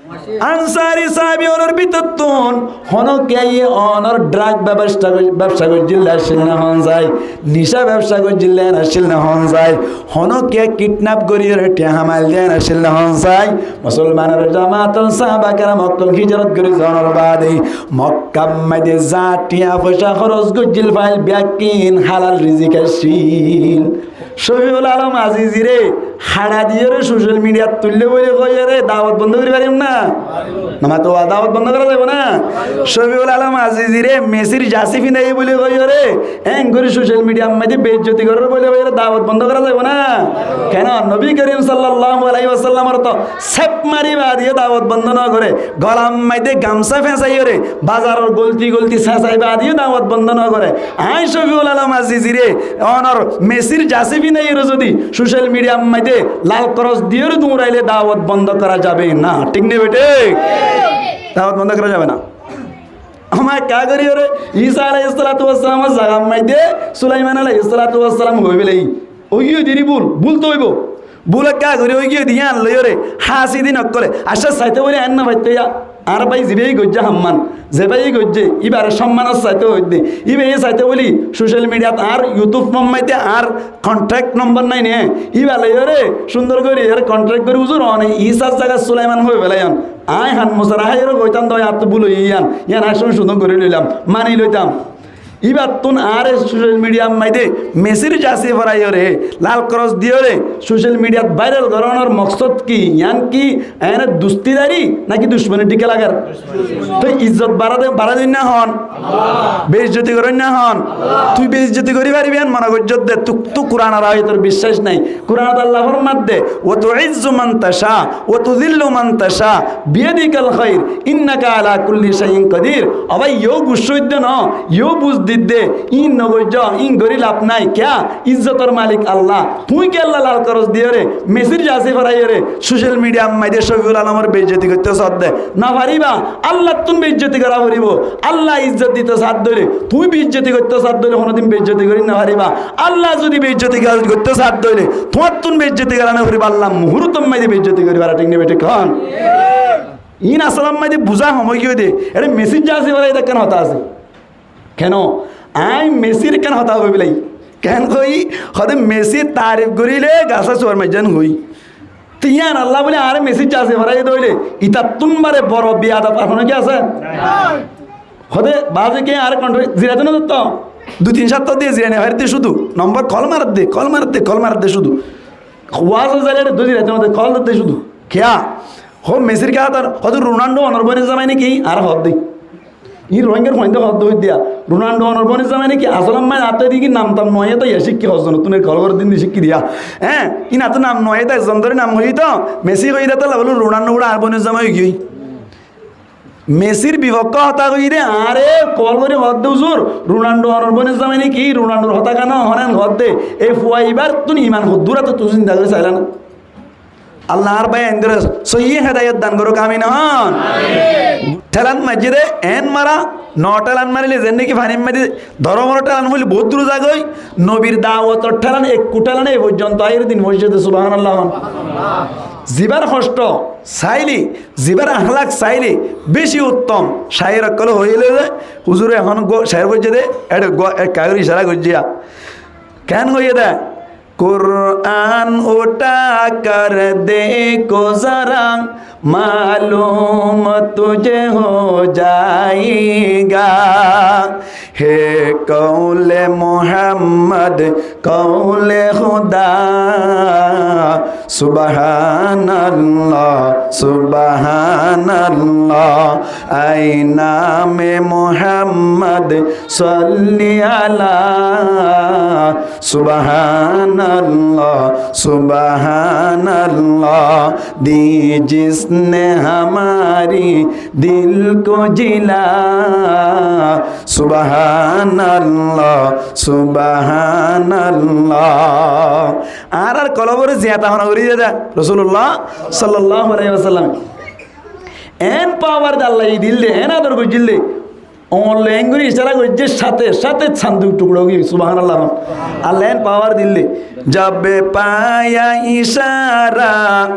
আনসারি সাহাবী ওর ভিতরতুন হনকে অনর ড্রাগ ব্যবসা করছিল আসছিল না হন যায়, নিশা ব্যবসা করছিল আসছিল না হন যায়, হনকে কিডন্যাপ করিয়ে টেহামাল দেন আসছিল না হন যায়। মুসলমানের জামাতল সাহাবা কেরাম মক্কা হিজরত করে যাওয়ার বাদে মক্কা মধ্যে জাটিয়া পয়সা খরচ করছিল ফাইল ব্যাকিন হালাল রিজিক আসছিল। শফিউল আলম আজিজি রে হাড়া দিয়ে সোশ্যাল মিডিয়া তুললে বলে কই রে দাওয়াত বন্ধ করে পারিম না, না তো দাওয়াত বন্ধ করা যাবে না। শফিউল আলম আজিজি রে মেসির জাসিফি নাই বলে কই রে হ্যাঁ করে সোশ্যাল মিডিয়ার মধ্যে বেইজ্জতি করার বলে কই রে দাওয়াত বন্ধ করা যাবে না। কেন নবী করিম সাল্লাল্লাহু আলাইহি ওয়াসাল্লামের তো সেপ মারি বা দিয়ে দাওয়াত বন্ধ না করে গলাম মধ্যে গামছা ফেঁসাই রে বাজারের গলতি গলতি ফেঁসাই বা দিয়ে দাওয়াত বন্ধ না করে। আই শফিউল আলম আজিজি রে অনর মেসির জাসিফি নাই যদি সোশ্যাল মিডিয়ার মধ্যে লাল ক্রস দিয়ে দৌড়াইলে দাওয়াত বন্ধ করা যাবে না, ঠিক নেই বেটে? দাওয়াত বন্ধ করা যাবে না। আমার কা করি রে ঈসা আলাইহিস সালাতু ওয়াস সালাম জাগাম মাইদে সুলাইমান আলাইহিস সালাতু ওয়াস সালাম হইবেলাই ওই দিরি ভুল তো হইব ভুল কা করি ওই গিয়ে দিয়া লই রে হাসি দিন করে আশা চাইতে বলে আন না ভাইতে আর ভাই জিবেই গজ্জা হাম্মান যে ভাই গজ্জে ইবার সম্মানের চাইতে হইতে ইবে চাইতে বলি সোশ্যাল মিডিয়াত আর ইউটিউব মাইতে আর কন্ট্রাক্ট নম্বর নাই নে ইবা লই রে সুন্দর করে এর কন্ট্রাক্ট করে হুজুর অনে ঈসার জায়গা সুলাইমান হই বেলায়ান আয় হান মুসারা হাইর কইতাম দয় আত বুলো ইয়ান আসন সুন্দর করে লইলাম মানি লইতাম। ইবার তুন আর সোশ্যাল মিডিয়ার মাইদে মেসির জাসি ফরাই রে লাল ক্রস দিয়ে রে সোশ্যাল মিডিয়াত ভাইরাল করানোর মকসদ কি ইয়ান কি এনে দুস্তিদারি নাকি দুশ্মনের দিকে লাগার? তো ইজ্জত বাড়া দিন না হন বেইজ্জতি করেন না হন তুই বেইজ্জতি করি পারিবি আন মনে ইজ্জত দে তো কোরআন আর আয়াতের বিশ্বাস নাই। কোরআন আল্লাহ ফরমাত দে ওয়া তুইজ্জু মান তাশা ওয়া তুযিল্লু মান তাশা বিয়াদিকাল খায়র ইন্নাকা আলা কুল্লি শাইইন কাদির। আবার ইও গুসইদ ন ইও বুঝ দিদে ইন নগজ ইন গরি লাভ নাই ক্যা ইজ্জতের মালিক আল্লাহ তুই কে আল্লাহ লাল করস দিয়ে রে মেসির জাসি ফরাই রে সোশ্যাল মিডিয়া মাইদে শফিউল আলমের বেইজ্জতি করতে সাথ দে না পারিবা আল্লাহ তুন বেইজ্জতি করা পারিব আল্লাহ ইজ্জত দিতে সাথ ধরে তুই বেইজ্জতি করতে সাথ ধরে কোনোদিন বেইজ্জতি করি না পারিবা। আল্লাহ যদি বেইজ্জতি করতে সাথ ধরে তোমার তুন বেইজ্জতি করা না পারিবা আল্লাহ মুহূর্তম মাইদে বেইজ্জতি করি পারা ঠিক নেই বেটে খান ইন আসলাম মাইদে বুঝা সময় কি দে এটা মেসির জাসি ফরাই কেন হতা আছে কেন আই মেসির কেন হতা হই বলাই কেন কই হতে মেসি তারিফ করিলে গাছা চোর মাইজান হই তিয়ান আল্লাহ বলে আরে মেসির চাষে ভরাই দইলে ইতা তুনবারে বড় বিয়া দা পারফনো কি আছে হতে বাজে কে আর কন্ট্রোল জিরাতে না তো 2-3 সপ্তাহ দিয়ে জিরানে হারতে শুধু নম্বর কল মার দে শুধু ওয়াজ জালে দুই জিরাতে মধ্যে কল দে শুধু খেয়া হো মেসির কে হাত হতে রোনাল্ডো অনরবনে জামাই নাকি আর হদ দেই ই রোহিঙ্গার ফোন হদ হই দিয়া রোনাল্ডো অনরবনে জামাই নাকি আসলাম মাই আতে দিকে নাম তাম নয় তো শিক্ষি হজন তুমি কল করে দিন শিক্ষি দিয়া হ্যাঁ ই না তো নাম নয় তো একজন ধরে নাম হই তো মেসি হই দা তো বলো রোনাল্ডো গুড়া আর বনে জামাই গই মেসির বিভক্ত হতা কই রে আরে কল করে হদ দে হুজুর রোনাল্ডো অনরবনে জামাই নাকি রোনাল্ডোর হতা কেন হনেন হদ দে এই ফুয়াইবার তুমি ইমান হদ্দুরা তো তুই চিন্তা করে চাইলা না আল্লাহর ভাই এন্দ্র সহি হেদায়েত দান করুক আমিন হন ঠেলান মসজিদে এন মারা নটালান মারিলে যেন নাকি ফানি মারি ধর্মর ঠেলান বলি বহুত দূর জাগই নবীর দাওয়াত ঠেলান এক কুটালান এই পর্যন্ত আইর দিন মসজিদে সুবহানাল্লাহ জিবার কষ্ট চাইলি জিবার আখলাক চাইলি বেশি উত্তম শায়ের অকল হইলে হুজুরে এখন শায়ের করছে দে এটা কাগজ ইশারা করছিয়া কেন হইয়ে দেয় कुरान उठा कर देखो जरा मालूम तुझे हो जाएगा हे कौले मोहम्मद कौले खुदा सुबहान अल्लाह ऐ नामे मोहम्मद सल्ली अला सुबहान अल्लाह दी जिसने हमारी दिल को जिला सुबहान अल्लाह আর কলবরে জিয়াতা হনা করি দাদা রাসূলুল্লাহ সাল্লাল্লাহু আলাইহি ওয়াসাল্লাম এন পাওয়ার দে আল্লাহ এই দিল দে এন আদর কই দিল দে অনলাইন করে ইশারা করছে সাথে সাথে সান্দুক টুকরো গিয়ে সুবহানাল্লাহ আল্লাহ পাওয়ার দিলে যাবে পায়া ইশারা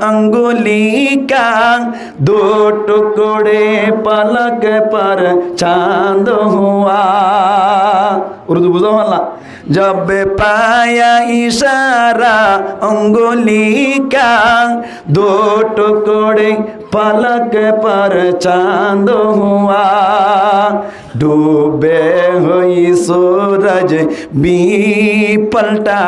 अंगुली का दो टुकड़े पलक पर चांद हुआ उर्दू बुझो हल्ला जब पाया इशारा अंगुली का दो टुकड़े पलक पर चांद हुआ डूबे हुई सूरज भी पलटा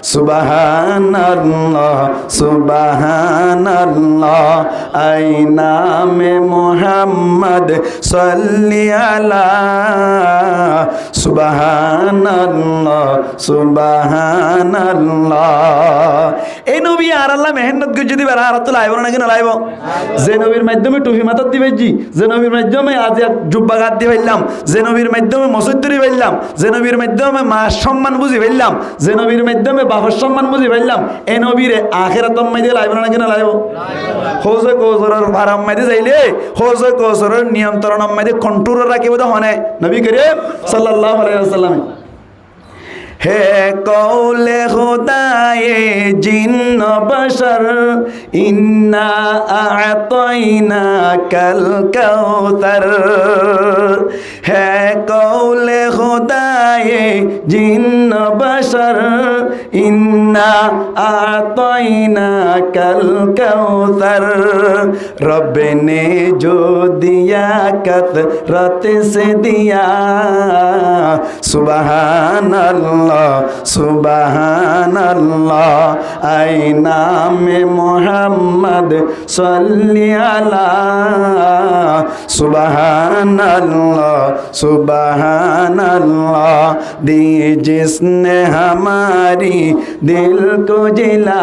सुबहान अल्लाह सुबहान अल्लाह आईना में मोहम्मद सल्ली अला सुबहान अल्लाह सुबहान अल्लाह এই নবী আর আল্লাহ মেহনত করে যদি বেড়া আর তো লাইব না কেন লাইব যে নবীর মাধ্যমে টুপি মাথার দিবে জি যে নবীর মাধ্যমে আজ এক জুব্বা গাদ দিয়ে ফেললাম যে নবীর মাধ্যমে মসজিদ তৈরি ফেললাম যে নবীর মাধ্যমে মা সম্মান বুঝি ফেললাম যে নবীর মাধ্যমে বাবার সম্মান বুঝি ফেললাম এই নবীর আখেরাত মাইদে লাইব না কেন লাইব হোজে কোজরের ভারাম মাইদে যাইলে হোজে কোজরের নিয়ন্ত্রণ মাইদে কন্ট্রোল রাখিব তো হনে নবী করিম সাল্লাল্লাহু আলাইহি ওয়াসাল্লাম है कौले खुदाए जिन्न बशर इन्ना आतैना कल कौसर है कौले खुदाए जिन्न बशर इन्ना आतैना कल कौसर रब ने जो दिया कतरत से दिया सुबहान अल्लाह सुबहानल्लाह आईना में मोहम्मद सल्ली अला सुबहानल्लाह सुबहानल्लाह दी जिसने हमारी दिल को जिला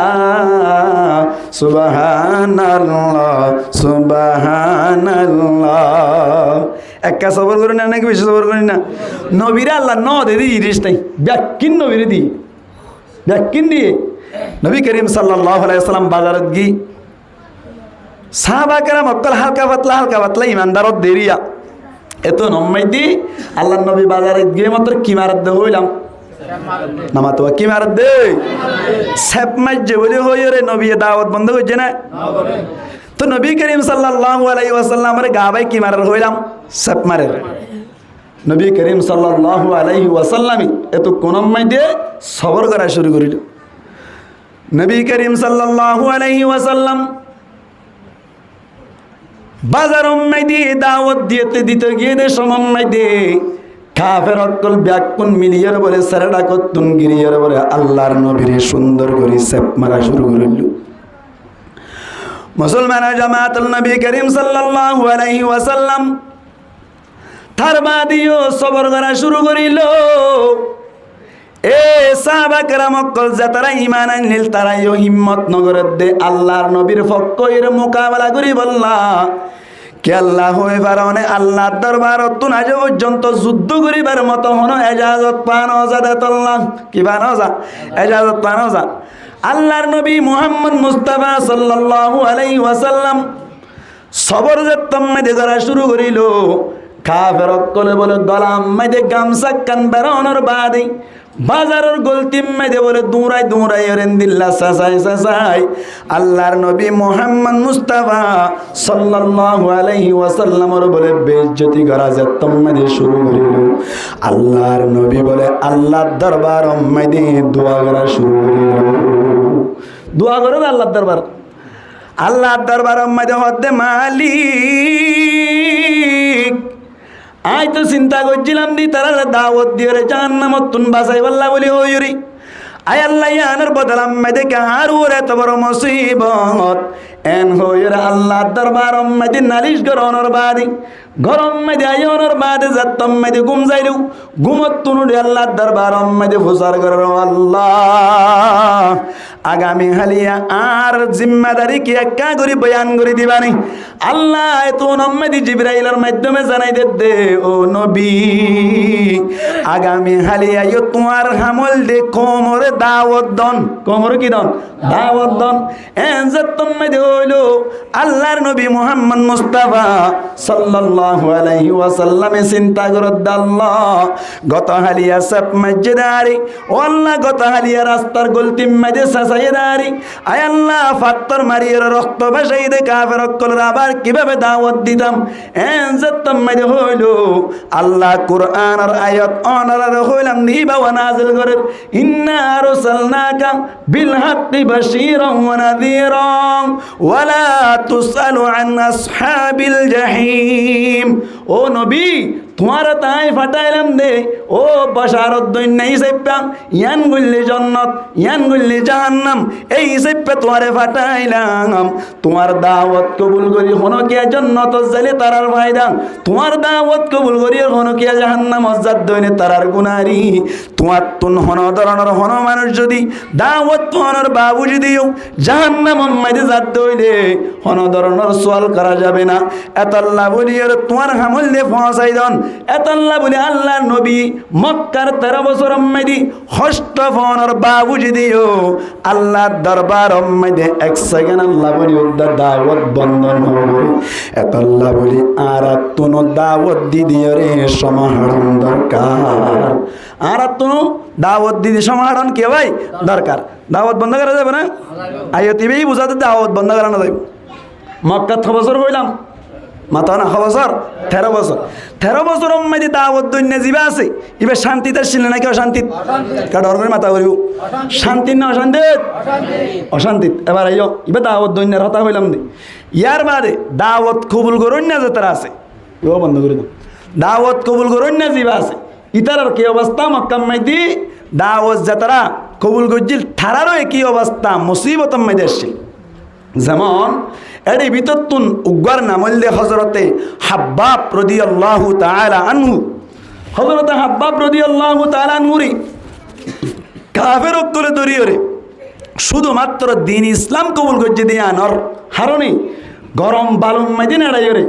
सुबहानल्लाह सुबहानल्लाह একা সবর করি না নাকি বেশি সবর করি না নবীরা আল্লাহ ন দে দি ইরিস নাই ব্যাকিন নবীরে দি ব্যাকিন দিয়ে নবী করিম সাল্লাল্লাহু আলাইহি ওয়াসাল্লাম বাজারত গি সাহাবা কেরাম অকল হালকা পাতলা ইমানদারত দেরিয়া এত নম্মাই দি আল্লাহ নবী বাজারত গিয়ে মাত্র কি মারাত দে হইলাম নামা তো কি মারাত দে সেপ মাইজে বলে হই রে নবী দাওয়াত বন্ধ করছে না তো নবী করিম সাল্লাল্লাহু আলাইহি ওয়াসাল্লামের গাবাই কি মারার হইলাম সেপ মারে নবী করিম সাল্লাল্লাহু আলাইহি ওয়াসাল্লাম এত কোনম মাইদে সবর করা শুরু করিল নবী করিম সাল্লাল্লাহু আলাইহি ওয়াসাল্লাম বাজার মাইদে দাওয়াত দিতে গিয়ে দে সমম মাইদে কাফের অকল ব্যাকুন মিলিয়ার বলে সারাডা কতুন গিরিয়ার বলে আল্লাহর নবীরে সুন্দর করে সেপ মারা শুরু করিল মুসলমান জামাতুল নবী করিম সাল্লাল্লাহু আলাইহি ওয়াসাল্লাম তার বাদিও সবর করা শুরু করিল এ সাহাবা কেরাম অকল যে তারা ঈমান আনলিল তারাইও হিম্মত নগরের দে আল্লাহর নবীর পক্ষের মোকাবেলা করি বললা কে আল্লাহ হয়ে পারনে আল্লাহর দরবারত আজ পর্যন্ত যুদ্ধ করিবার মতো হন এজাজত পানো জাদাতাল্লাহ কি পানো যা এজাজত পানো যা আল্লাহর নবী মুহাম্মদ মুস্তাফা সাল্লাল্লাহু আলাইহি ওয়াসাল্লাম সবর যে তম্মে করা শুরু করিল কাফের অকলে বলে গলাম মাইদে গামছা কান বেরোনোর বাদে বাজারের গলতিম মাইদে বলে দৌড়াই রেন্দিল্লা সাসাই আল্লাহর নবী মুহাম্মদ মুস্তাফা সাল্লাল্লাহু আলাইহি ওয়াসাল্লামের বলে বেইজ্জতি করা যে তম্মে শুরু করিল আল্লাহর নবী বলে আল্লাহর দরবার মাইদে দোয়া করা শুরু করিল দোয়া করে আল্লাহর দরবার মাইদে হদ্দে মালিক আই তো চিন্তা করছিলাম দি তারা দাওয়াত দিয়ে রে জাহান্নামত তুন বাঁচাই বললা বলি হইরি আয় আল্লাহ ইয়ানের বদলাম মেদে কার ওরে তো বড় মুসিবত এন হইরে আল্লাহ দরবার মেদে নালিশ গরনের বাদি গরম মেদে আয়নের বাদে যাতম মেদে ঘুম যাইলু ঘুমত তুনু আল্লাহ দরবার মেদে ফুসার কর আল্লাহ আগামী হালিয়া আর জিম্মাদারি কি একা করি বয়ান করে দিবানি আল্লাহ এতো নম্মেদি জিবরাইলের মাধ্যমে জানাই দে ও নবী আগামী হালিয়া ইয়ো তোমার হামল দে কোমরে দাওয়াত দন কোমরে কি দন দাওয়াত দন এন যে তুমি দে ও হইল আল্লাহর নবী মুহাম্মদ মুস্তাফা সাল্লাল্লাহু আলাইহি ওয়াসাল্লামে চিন্তা করত আল্লাহ গত হালিয়া সব মসজিদারি ও আল্লাহ গত হালিয়া রাস্তার গলতিম মাঝে সাসাইদারি আয় আল্লাহ ফাত্তর মারিয়ে রক্ত ভাসাই দে কাফের অকলরা আবার কিভাবে দাওয়াত দিতাম এনজাতম মাঝে হইল আল্লাহ কোরআনের আয়াত অনার হইলাম দিবা ওয়া নাযিল করে ইন্না আরসালনাকা বিল হাক্কি বাশীরান ওয়া নাযীরান ওয়া লা তুসআলু আন আসহাবিল জাহিম ও নবী তোমার তাই ফাটাইলাম দে ও বাশারত দই নাই সাইপা ইয়ান গুল্লি জান্নাত ইয়ান গুল্লি জাহান্নাম এই সাইপা তোমারে ফাটাইলাম তোমার দাওয়াত কবুল করি হনো কে জান্নাত জালে তারার ফায়দা তোমার দাওয়াত কবুল করি হনো কে জাহান্নাম জাত দইনে তারার গুনারি তোমার তুন হনো ধরনের হনো মানুষ যদি দাওয়াত হনোর বাবু যদিও জাহান্নাম মাঝে জাত দইলে হনো ধরনের সওয়াল করা যাবে না এত আল্লাহ বলি তোমার হামল দে পৌঁছাই দন এত আল্লাহ বলি আল্লাহ নবী মক্কার 13 বছর মেদি হস্ত ফোনের বাবু যদিও আল্লাহ দরবার মধ্যে এক সেকেন্ড আল্লাহ বলি দাওয়াত বন্ধ হবে এত আল্লাহ বলি আর তুনো দাওয়াত দিদিও রে সমাহরণ দরকার আর তুনো দাওয়াত দিদি সমাহরণ কে ভাই দরকার দাওয়াত বন্ধ করা যাবে না আয়াতিবেই বুঝাতে দাওয়াত বন্ধ করা না যাবে মক্কা 6 বছর হইলাম মাথা না 13 বছর 13 বছর মধ্যে দাওয়াত দৈন্য জীবা আছে এবার শান্তিতে ছিল নাকি অশান্তি কারণ করে মাথা করিব শান্তি না অশান্তি অশান্তি এবার আইও এবার দাওয়াত দৈন্যের হতা হইলাম দে ইয়ার বাদে দাওয়াত কবুল করুন না যে তারা আছে এও বন্ধ করে দাও দাওয়াত কবুল করুন না জীবা আছে ইতার কি অবস্থা মক্কা মধ্যে দাওয়াত যে তারা কবুল করছিল তারারও একই অবস্থা মুসিবত মধ্যে আসছিল যেমন এর ভিতর তুন উগ্র নামলে হজরতে হাব্বাব রাদিয়াল্লাহু তাআলা আনহু হজরতে হাব্বাব রাদিয়াল্লাহু তাআলা আনহুরি কাফের করে দরিয়রে শুধুমাত্র দিন ইসলাম কবুল করছে দিয়ে আনর হারণে গরম বালুম মাইদিন এড়াইরে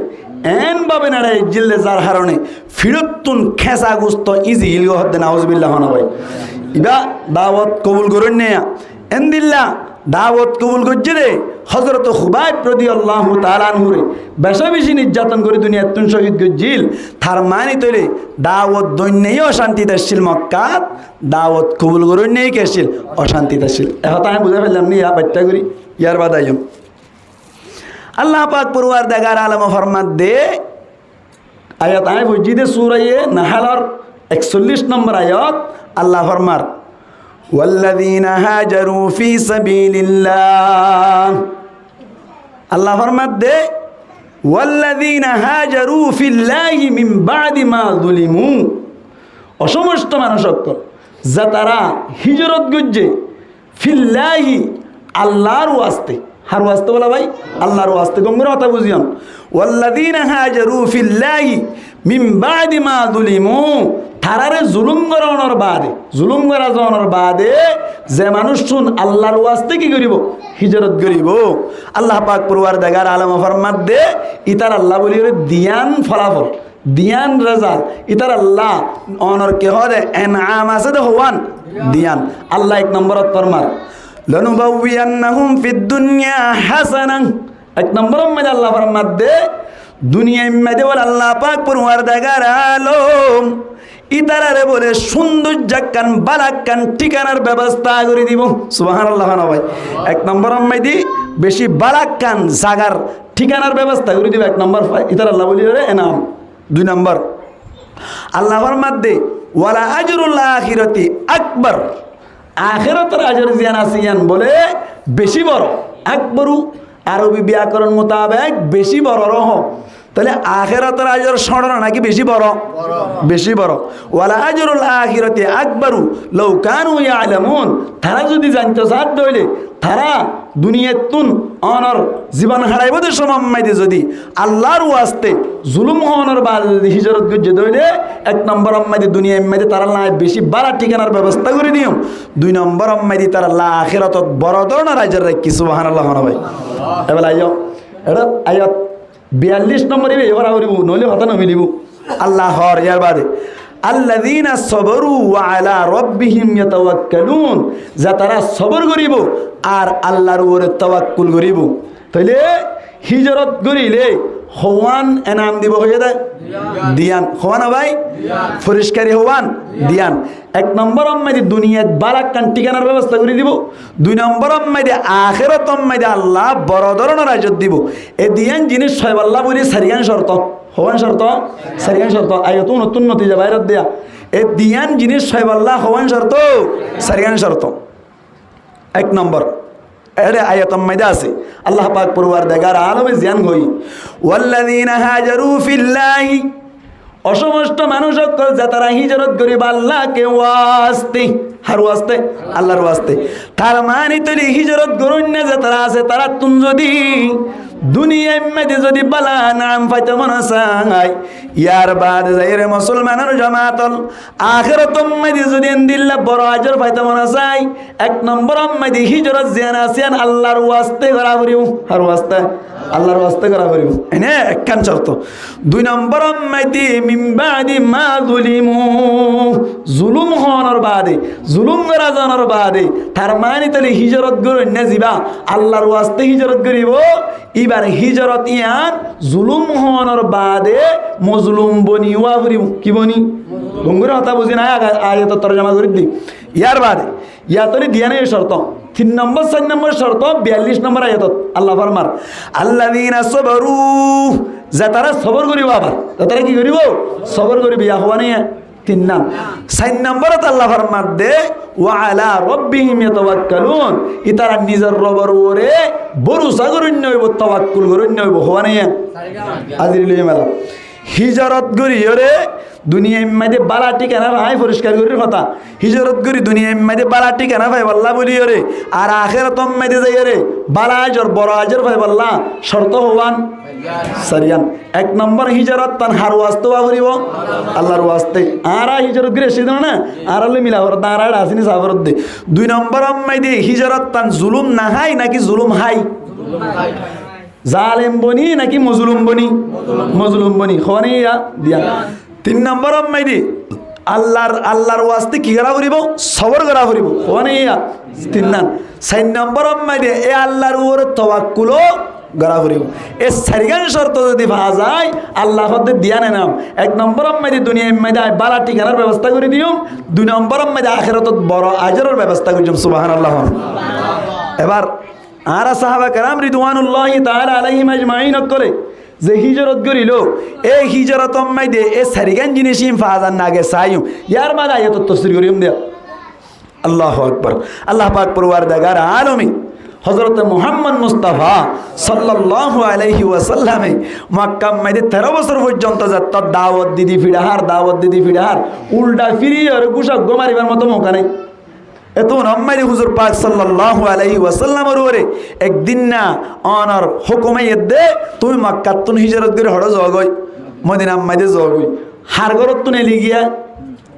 এন ভাবে নাড়াই জিল্লে যার হারণে ফিরতুন খেসা গুস্ত ইজি ইলগো হদ্দে নাউজুবিল্লাহ হনা ভাই ইবা দাওয়াত কবুল করুন নেয়া এনদিল্লা দাওয়াত কবুল করছে রে হজরত খুবাইব রাদিয়াল্লাহু তাআলা আনহুরে বেশা বেশি নির্যাতন করে দুনিয়ার তুন শহীদ গজ্জিল থার মানি তৈরি দাওয়াত দৈন্যই অশান্তিতে আসছিল মক্কাত দাওয়াত কবুল করুন নেই কেছিল অশান্তিতে আসছিল এখন আমি বুঝে ফেললাম নি ইয়া বাচ্চা করি ইয়ার বাদ আইম আল্লাহ পাক পরওয়ারদিগার আলম ফরমাত দে আয়াত আমি বুঝি দে সূরা নাহলর 41 নম্বর আয়াত আল্লাহ ফরমার والذين هاجروا في سبيل الله الله فرمت دے والذين هاجروا في الله من بعد ما ظلموا অসমস্ত মানুষ অক্কল যা তারা হিজরত গজ্জে ফিল্লাহি আল্লাহর ওয়াস্তে হার ওয়াস্তে বলা ভাই আল্লাহর ওয়াস্তে গঙ্গর কথা বুঝিয়াম والذين هاجروا في الله من بعد ما ظلموا তারারে জুলুম করানোর বাদে জুলুম করা যাওয়ানোর বাদে যে মানুষ শুন আল্লাহর ওয়াস্তে কি করিব হিজরত করিব আল্লাহ পাক পরওয়ারদিগার আলম ফরমাত দে ইতার আল্লাহ বলি দিয়ান ফলাফল দিয়ান রেজাল্ট ইতার আল্লাহ অনর কে হরে এনআম আছে দে হওয়ান দিয়ান আল্লাহ 1 নম্বরত ফরমার লানুবাউয়ান্নাহুম ফিদ দুনিয়া হাসানান 1 নম্বরের মধ্যে আল্লাহ ফরমাত দে দুনিয়ার মধ্যে বল আল্লাহ পাক পরওয়ারদিগার আলম ইতারারে বলে সৌন্দর্যাকান বালাকান ঠিকানার ব্যবস্থা করে দিব সুবহানাল্লাহ না ভাই 1 নম্বর আম্মাইদি বেশি বালাকান জাগার ঠিকানার ব্যবস্থা করে দিব 1 নম্বর ইতার আল্লাহ বলি রে এনাম 2 নম্বর আল্লাহর মধ্যে ওয়ালা আজরুল আখিরাতি আকবার আখিরাতের আজর জিয়ান আসিয়ান বলে বেশি বড় আকবরু আরবি ব্যাকরণ মোতাবেক বেশি বড় রহ তাহলে আখিরাতের আজর সড়ন নাকি বেশি বড় বেশি বড় ওয়ালা আজরুল আখিরাতি আকবারু লাউ কানু ইয়ালামুন তারা যদি জানতো সাদ দইলে তারা দুনিয়াতুন অনর জীবন হারাইব দে সমমাইদে যদি আল্লাহর ওয়াস্তে জুলুম হওয়ার বাদ যদি হিজরত গজ্জে দইলে 1 নম্বর আম্মাইদে দুনিয়া আম্মাইদে তারা না বেশি বাড়া ঠিকানার ব্যবস্থা করে দিও 2 নম্বর আম্মাইদে তারা আখিরাতত বড় ধরনের আজর রাখি সুবহানাল্লাহ ভাই এবার আইও এটা আয়াত 42 নম্বর এবার আউরিব নইলে হতা না মিলিব আল্লাহ হর ইয়ার বাদে আল্লাযীনা সাবরু ওয়া আলা রাব্বিহিম ইয়াতাওয়াক্কালুন যা তারা সবর করিব আর আল্লাহর উপরে তাওয়াক্কুল করিব তাইলে হিজরত করিলে হওয়ান এনাম দিব হয়ে দেয় দিয়ান হওয়ান ভাই পরিষ্কারী হওয়ান দিয়ান। 1 নম্বর আম্মাইদি দুনিয়াত বারাক্কান ঠিকানার ব্যবস্থা করে দিব। 2 নম্বর আম্মাইদি আখিরাত আম্মাইদি আল্লাহ বড় ধরনের রাজত দিব। এ দিয়ান জিনিস ছয় আল্লাহ বলি সারিয়ান শর্ত হওয়ান শর্ত সারিয়ান শর্ত আয়ত নতুন নতিজা বাইরত দেয়া এ দিয়ান জিনিস ছয় আল্লাহ হওয়ান শর্ত সারিয়ান শর্ত। 1 নম্বর এরে আয়াতম মাইদা আছে আল্লাহ পাক পরওয়ারদিগার আলমে জিয়ান হই ওয়াল্লাযীনা হাজারু ফিল্লাহি অসমস্ত মানুষ সকল যারা হিজরত করিব আল্লাহকে ওয়াস্তে হার ওয়াস্তে আল্লাহর ওয়াস্তে তার মানে তো হিজরত করুন না যারা আছে তারা তুম যদি দুনিয়ার মধ্যে যদি বালা নাম পাইতে মনে চায় ইয়ার বাদ যাইরে মুসলমানের জামাতল আখিরাতম মধ্যে যদি দিল্লা বড় আজর পাইতে মনে চায় 1 নম্বর মধ্যে হিজরত জিয়ান আসিয়ান আল্লাহর ওয়াস্তে করা করিও আর ওয়াস্তে আল্লাহর ওয়াস্তে করা করিও এনে একখান শর্ত। 2 নম্বর মধ্যে মিন বাদি মা যুলিমু জুলুম হওয়ার বাদে জুলুম করা জানার বাদে তার মানে তাহলে হিজরত করুন না যাবা আল্লাহর ওয়াস্তে হিজরত করিব। এবার হিজরত ইয়ান জুলুম হওয়ার বাদে মজলুম বনি ওয়া করিব কি বনি গঙ্গুর কথা বুঝি না আয়াত তরজমা করে দি ইয়ার বাদে ইয়া তরি দিয়া নেই শর্ত। 3 নম্বর 4 নম্বর শর্ত 42 নম্বর আয়াত আল্লাহ ফরমার আল্লাযীনা সাবারু যারা সবর করিব আবার তারা কি করিব সবর করিব ইয়া হওয়া নেই 3 নাম। 4 নম্বরত আল্লাহ ফরমার দে ওয়া আলা রাব্বিহিম ইয়াতাওয়াক্কালুন ইতারা নিজের রবের উপরে ভরসা করেন নইব তাওয়াক্কুল করেন নইব হওয়া নেই আজিরিল মেলা হিজরত করিয়রে দুনিয়ার মধ্যে বালা ঠিকানা ভাই পরিষ্কার করির কথা হিজরত করি দুনিয়ার মধ্যে বালা ঠিকানা ভাই আল্লাহ বলিয়রে আর আখিরাতম মধ্যে যাইরে বালা আজর বড় আজর ভাই আল্লাহ শর্ত হওয়ান সারিয়ান। 1 নম্বর হিজরত তান হার ওয়াস্তে করিব আল্লাহর ওয়াস্তে আর হিজরত করে এসে না আর আল্লাহ মিলা হর তার আর আসিনি সাবরত দে। 2 নম্বর মধ্যে হিজরত তান জুলুম না হাই নাকি জুলুম হাই জালেম বনি নাকি মজলুম বনি মজলুম বনি খনিয়া দিয়া। 3 নম্বর মাইদি আল্লাহর ওয়াস্তে কি করা করিব সবর করা করিব খনিয়া 3 নাম। 4 নম্বর মাইদি এ আল্লাহর উপর তাওয়াক্কুল করা করিব। এ সারিগান শর্ত যদি ভাজা যায় আল্লাহ হতে দিয়া নাম 1 নম্বর মাইদি দুনিয়ার মধ্যে বালা ঠিকানার ব্যবস্থা করে দিও। 2 নম্বর মাইদি আখিরাতত বড় আজরের ব্যবস্থা করিম সুবহানাল্লাহ। এবার আর সাহাবা কেরাম রিদওয়ানুল্লাহি তাআলা আলাইহিম আজমাইন করে যে হিজরত করিল এই হিজরত মাইদে এ সারিগান জিনিস ফাজান নাগে সাইম ইয়ার মাদা আয়াত তাফসীর করিম দিয়া আল্লাহু আকবার। আল্লাহ পাক পরওয়ারদিগার আলামিন হযরত মুহাম্মদ মুস্তাফা সাল্লাল্লাহু আলাইহি ওয়াসাল্লামে মক্কা মাইদে 13 বছর পর্যন্ত যত দাওয়াত দিদি ফিড়াহার উল্টা ফিরিয়ে আর গুশা গোমারিবার মতো মৌকা নাই। এত আম্মাইরে হুজুর পাক সাল্লাল্লাহু আলাইহি ওয়াসাল্লামের উপরে একদিন না অনার হুকুমে দে তুমি মক্কাত তুন হিজরত করে হড় জগই মদিনা আম্মাইদে জগই হার গরত তুনে লিগিয়া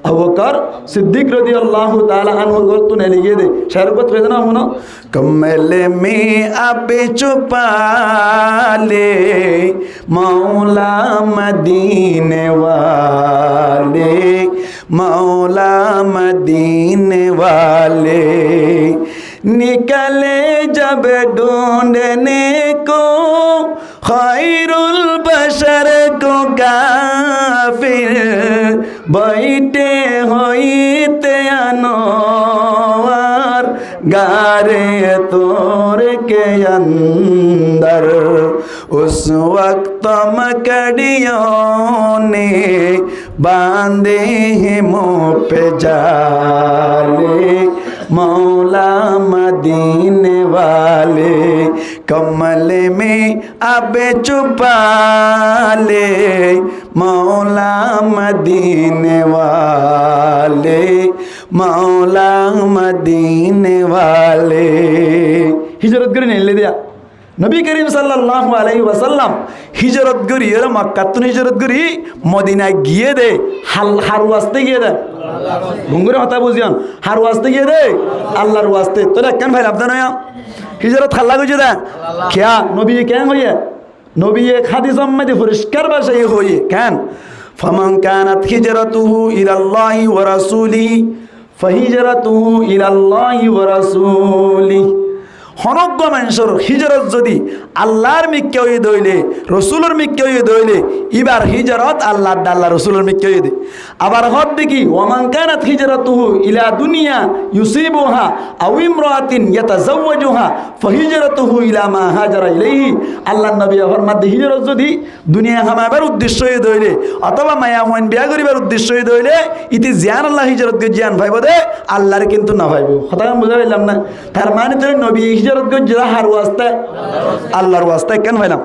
আবু বকর সিদ্দিক রাদিয়াল্লাহু তাআলা আনহু গরত তুনে লিগিয়ে দে শারকত কইতে না শুনো কমলে মে আবে চুপালে মৌলা মদিনে ওয়ালে मौला मदीने वाले निकले जब ढूंढने को खैरुल बशर को काफिर बैठे होते अनवार गारे तोर के अंदर उस वक्त मकड़ियों ने बांधे हैं मुँह पे जाले मौला मदीने वाले कमले में अब छुपा ले मौला मदीने वाले मौला मदीने वाले हिजरत करे नहीं ले दिया नबी करीम सल्लल्लाहु अलैहि वसल्लम हिजरत करी और मक्का तुन हिजरत करी मदीना गिए दे हार वास्ते गिए दे घुंगरे होता बुझियान हार वास्ते गिए दे अल्लाहर वास्ते तो केन भाई लाभदा नया हिजरत खाल्ला गुजे दे क्या नबी केन होइए नबी एक हादिस में परिष्कार भाषाয় होइए केन फमन कानत हिजरतुहु इलाल्लाहि व रसूलिहि फहिजरतुहु इलाल्लाहि व रसूलिहि হনজ্ঞ মানুষের হিজরত যদি আল্লাহর মিক্কে হয়ে দইলে রসুলের মিক্কে হয়ে দইলে এবার হিজরত আল্লাহ রসুলের মিক্কে হয়ে দে। আবার হদ দেখি ওমান কানাত হিজরতুহু ইলা দুনিয়া ইউসিবুহা আও ইমরাতিন ইয়াতাযাওয়াজুহা ফাহিজরতুহু ইলা মা হাজারা ইলাইহি। আল্লাহর নবী ফরমাতে হিজরত যদি দুনিয়া হামাবার উদ্দেশ্য হয়ে দইলে অথবা মায়া হন বিয়া করিবার উদ্দেশ্য হয়ে দইলে ইতি জিয়ান আল্লাহ হিজরত কে জিয়ান ভাইব দে আল্লাহর কিন্তু না ভাইব। কথা আমি বুঝা পাইলাম না? তার মানে তো নবী হিজরত কে জিরা হার ওয়াস্তে আল্লাহর ওয়াস্তে কেন হইলাম।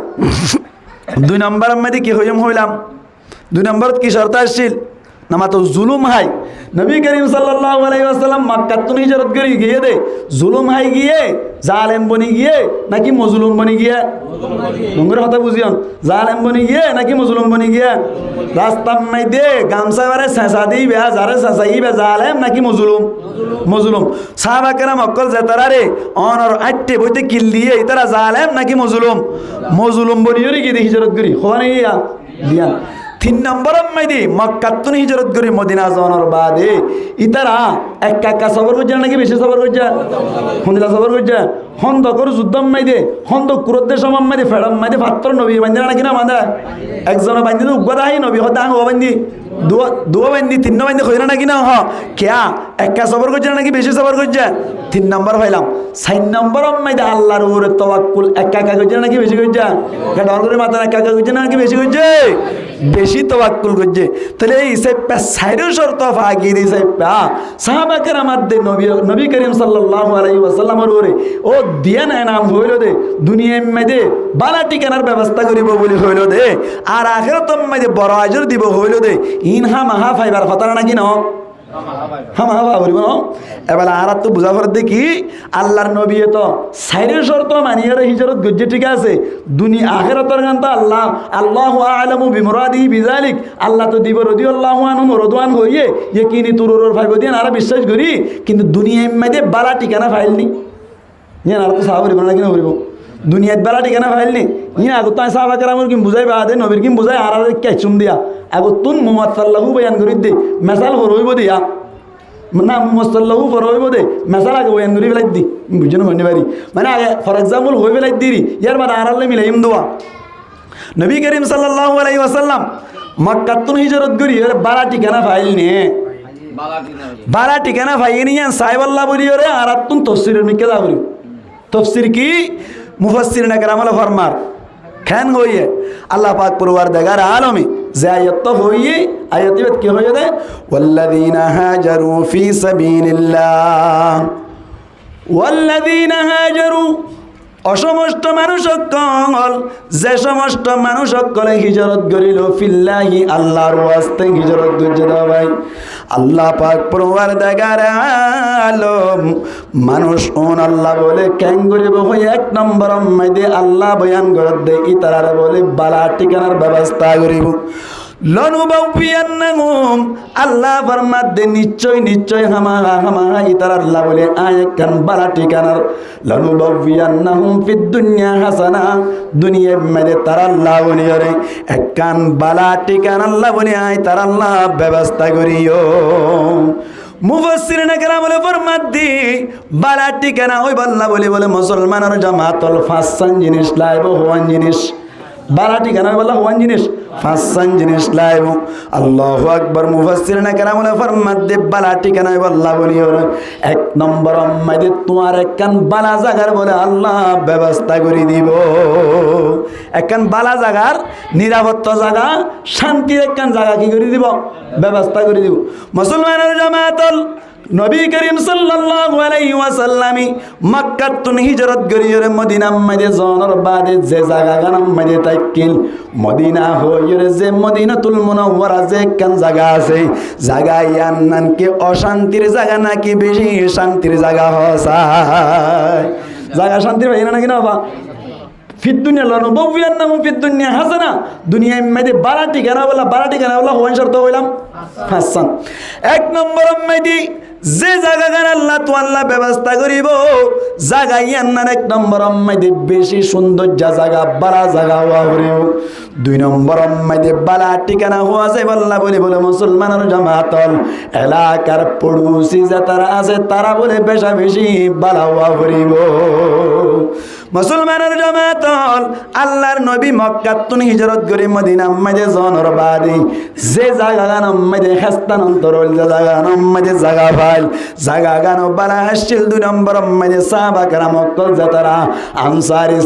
2 নম্বরের মধ্যে কি হইলাম 2 নম্বরত কি শর্ত আসছিল নামা তো জুলুম হাই। নবী করিম সাল্লাল্লাহু আলাইহি ওয়াসাল্লাম মক্কা তো হিজরত করে গিয়ে দে জুলুম হাই গিয়ে জালেম বনি গিয়ে নাকি মজলুম বনি গিয়ে ডুঙ্গর কথা বুঝিয়ন জালেম বনি গিয়ে নাকি মজলুম বনি গিয়ে রাস্তার মধ্যে গামছা বারে ছেঁচা দিই বেয়া যারে ছেঁচাই বে জালেম নাকি মজলুম সাহাবা কেরাম অকল জেতারা রে অনর আটটে বইতে কিল দিয়ে তারা জালেম নাকি মজলুম বনিও রে গিয়ে হিজরত করি হওয়া দিয়া। 3 নম্বরের মধ্যে মক্কাতুন হিজরত করে মদিনা যাওয়ার বাদে ইতারা একা সফর করছে নাকি বেশি সফর করছে হন্দিলা সফর করছে হন্দকর যুদ্ধম মাইদে হন্দক কুরদ্দের সময় মাইদে ফেড়ম মাইদে ফাত্তর নবী বান্ধে নাকি না বান্ধা একজনে বান্ধি উগ্র আহি নবী হতে আং বান্ধি দুয়া বান্ধি 3 বান্ধি হইনা নাকি না কেয়া একা সফর করছে নাকি বেশি সফর করছে 3 নম্বর হইলাম। 4 নম্বরের মধ্যে আল্লাহর উপরে তাওয়াক্কুল একা করছে নাকি বেশি করছে ডর করে মাথা একা করছে নাকি বেশি করছে বেশি তাওয়াক্কুল করছে। তাহলে এই সাইপা সাইরো শর্ত ফাগি দি সাইপা সাহাবা কেরামাত দে নবী করিম সাল্লাল্লাহু আলাইহি ওয়াসাল্লামের উপরে ও দিয়া না নাম হইল দে দুনিয়ার মধ্যে বালা ঠিকানার ব্যবস্থা করিব বলি হইল দে আর আখিরাতের মধ্যে বড় আজর দিব হইল দে ইনহা মাহা ফাইবার কথা নাকি না এবার আর তো বুঝা পড়ে দেখি আল্লাহর নবী তো সাইরের শর্ত মানিয়ে হিজরত গজ্জে ঠিক আছে দুনিয়া আখিরাতের গান তো আল্লাহু আ'লামু বিমুরাদিহি বিযালিক আল্লাহ তো দিব রাদিয়াল্লাহু আনহু রদওয়ান হইয়ে ইকিনি তুরুর ফাইব দিন আর বিশ্বাস করি কিন্তু দুনিয়ার মধ্যে বালা ঠিকানা ফাইলনি নিয়ে আর তো সাহাবী বলে না কিনা বলবো দুনিয়াত বালা ঠিকানা ফাইলনি নিয়ে আগত তাই সাহাবা কেরামর কি বুঝাই বাদে নবীর কি বুঝাই আর কেচুম দিয়া আগত তুন মুহাম্মদ সাল্লাল্লাহু বয়ান করি দে মেসাল হরইব দিয়া না মুসাল্লাহু ফরইব দে মেসাল আগে বয়ান করি ফেলাই দি বুঝছেন মনে পারি মানে আগে ফর এক্সাম্পল হই ফেলাই দিরি ইয়ার বাদ আর আল্লাহ মিলাইম দোয়া নবী করিম সাল্লাল্লাহু আলাইহি ওয়াসাল্লাম মক্কা তুন হিজরত করি এর বালা ঠিকানা ফাইল নে বালা ঠিকানা ফাইল নিয়ে সাহেব আল্লাহ বলি রে আর তুন তফসিরের মিকে দা করি তফসির কি মুফাসসির না কেরাম ফরমার খান হইয়ে আল্লাহ পাক পরওয়ারদিগার আলমে যে আয়াত তো হইয়ে আয়াতিবাদ কি হয়ে যায় ওয়াল্লাযীনা হাজারু ফি সাবিলিল্লাহ ওয়াল্লাযীনা হাজারু অসমস্ত মানুষ সকল যে সমস্ত মানুষ সকলে হিজরত করিল ফিল্লাহি আল্লাহর ওয়াস্তে হিজরত করছে ভাই আল্লাহ পাক পরওয়ারদিগার আলম মানুষ ওন আল্লাহ বলে কেন করিব হই 1 নম্বর মধ্যে আল্লাহ বয়ান করে দে ইতারা বলে বালা ঠিকানার ব্যবস্থা করিব লনুবাউপিয়ান্নাহুম আল্লাহ ফরমাত দে নিশ্চয় হামা ইতারা আল্লাহ বলে আয়াকান বালা ঠিকানার লনুবাউপিয়ান্নাহুম ফিদ দুনিয়া হাসানা দুনিয়ার মধ্যে তারা আল্লাহ বলিরে একখান বালা ঠিকানা আল্লাহ বলে আয় তারা আল্লাহ ব্যবস্থা করিও মুফাসসিরিনে কেরাম বলে ফরমাত দি বালা ঠিকানা ওই আল্লাহ বলে মুসলমানের জামাতল ফাসান জিনিস লাইব হওয়ান জিনিস বালা ঠিকানা বলা হওয়ান জিনিস ফাসান জিনিস লাইব আল্লাহু আকবার মুফাসসিরিনে কেরাম বলে ফরমাত দি বালা ঠিকানা আল্লাহ বলিও 1 নম্বর মধ্যে তোমার একখান বালা জায়গার বলে আল্লাহ ব্যবস্থা করে দিব একখান বালা জায়গার নিরাপত্তা জায়গা শান্তির একখান জায়গা কি করে দিব ব্যবস্থা করে দিব মুসলমানের জামাতল নবী করিম সাল্লাল্লাহু আলাইহি ওয়াসাল্লাম মক্কা তুন হিজরত করিয়ে মদিনার মধ্যে যাওয়ার বাদে যে জায়গা গানাম মধ্যে তাকিল মদিনা হইরে যে মদিনাতুল মুনাওয়ারা যে কোন জায়গা আছে জায়গা ইয়ান নাম কি অশান্তির জায়গা নাকি বেশি শান্তির জায়গা হসায় জায়গা শান্তির ভাই না নাকি না বাবা ফিদ দুনিয়া লনুবাউপিয়ান্নাহুম ফিদ দুনিয়া হাসানা দুনিয়ার মধ্যে বালা ঠিকানা বলা হওয়ান শর্ত হইলাম হাসান 1 নম্বর মধ্যে যে জায়গা গান আল্লাহ তো আল্লাহ ব্যবস্থা করিব জায়গা ইয়ান্নার 1 নম্বর মধ্যে বেশি সৌন্দর্য জায়গা বালা জায়গা হওয়া করিব 2 নম্বর মধ্যে বালা ঠিকানা হওয়া যায় বল্লা বলে বলে মুসলমানের জামাতল এলাকার পড়োশি যে তারা আছে তারা বলে বেশা বেশি বালা হওয়া করিব মুসলমানের জামাতল আল্লাহর নবী মক্কা তুন হিজরত করে মদিনা মধ্যে জনর বাদি যে জায়গা গান মধ্যে হস্তান্তর হল জায়গা গান মধ্যে জায়গা ফাইল জায়গা গান বালা আসছিল 2 নম্বর মধ্যে সাহাবা کرام অকল যাতারা আনসারী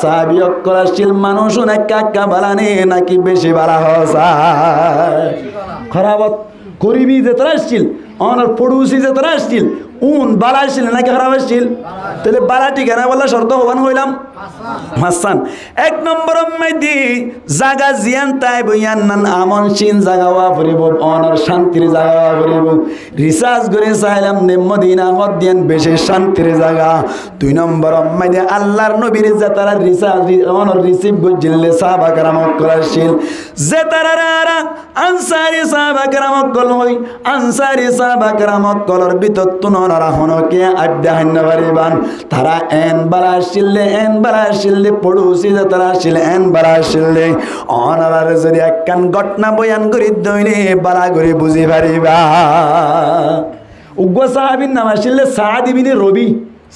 সাহাবী অকল আসছিল মানুষ অনেক কাকা বালানে নাকি বেশি বালা হয় খারাপ গরিবি যে তারা আসছিল অনার পড়োশি যে তারা আসছিল বালা আসছিল নাকি খারাপ আসছিল তাহলে বালা ঠিকানা বললা শর্ত হবান হইলাম হাসান 1 নম্বর মধ্যে জায়গা জিয়ান তাই বইয়ান নান আমন সিন জায়গা ওয়া পরিব অনার শান্তির জায়গা ওয়া পরিব রিসার্চ করে চাইলাম নে মদিনা হদিয়ান বেশি শান্তির জায়গা 2 নম্বর মধ্যে আল্লাহর নবীর যে তারা রিসার্চ অনার রিসিভ গজিলে সাহাবা کرام করাছিল যে তারা আনসারী সাহাবা کرام কল হই আনসারী সাহাবা کرام কলর ভিতর তুনরা হনকে আড্ডা হান্না বারিবান তারা এন বালা শিললে এন বালা শিললে পড়োশি যে তারা শিল এন বালা শিললে অনার যদি একখান ঘটনা বয়ান করি দইলে বালা করে বুঝি পারিবা উগ্র সাহাবীর নাম আসলে সাদ ইবনে রবি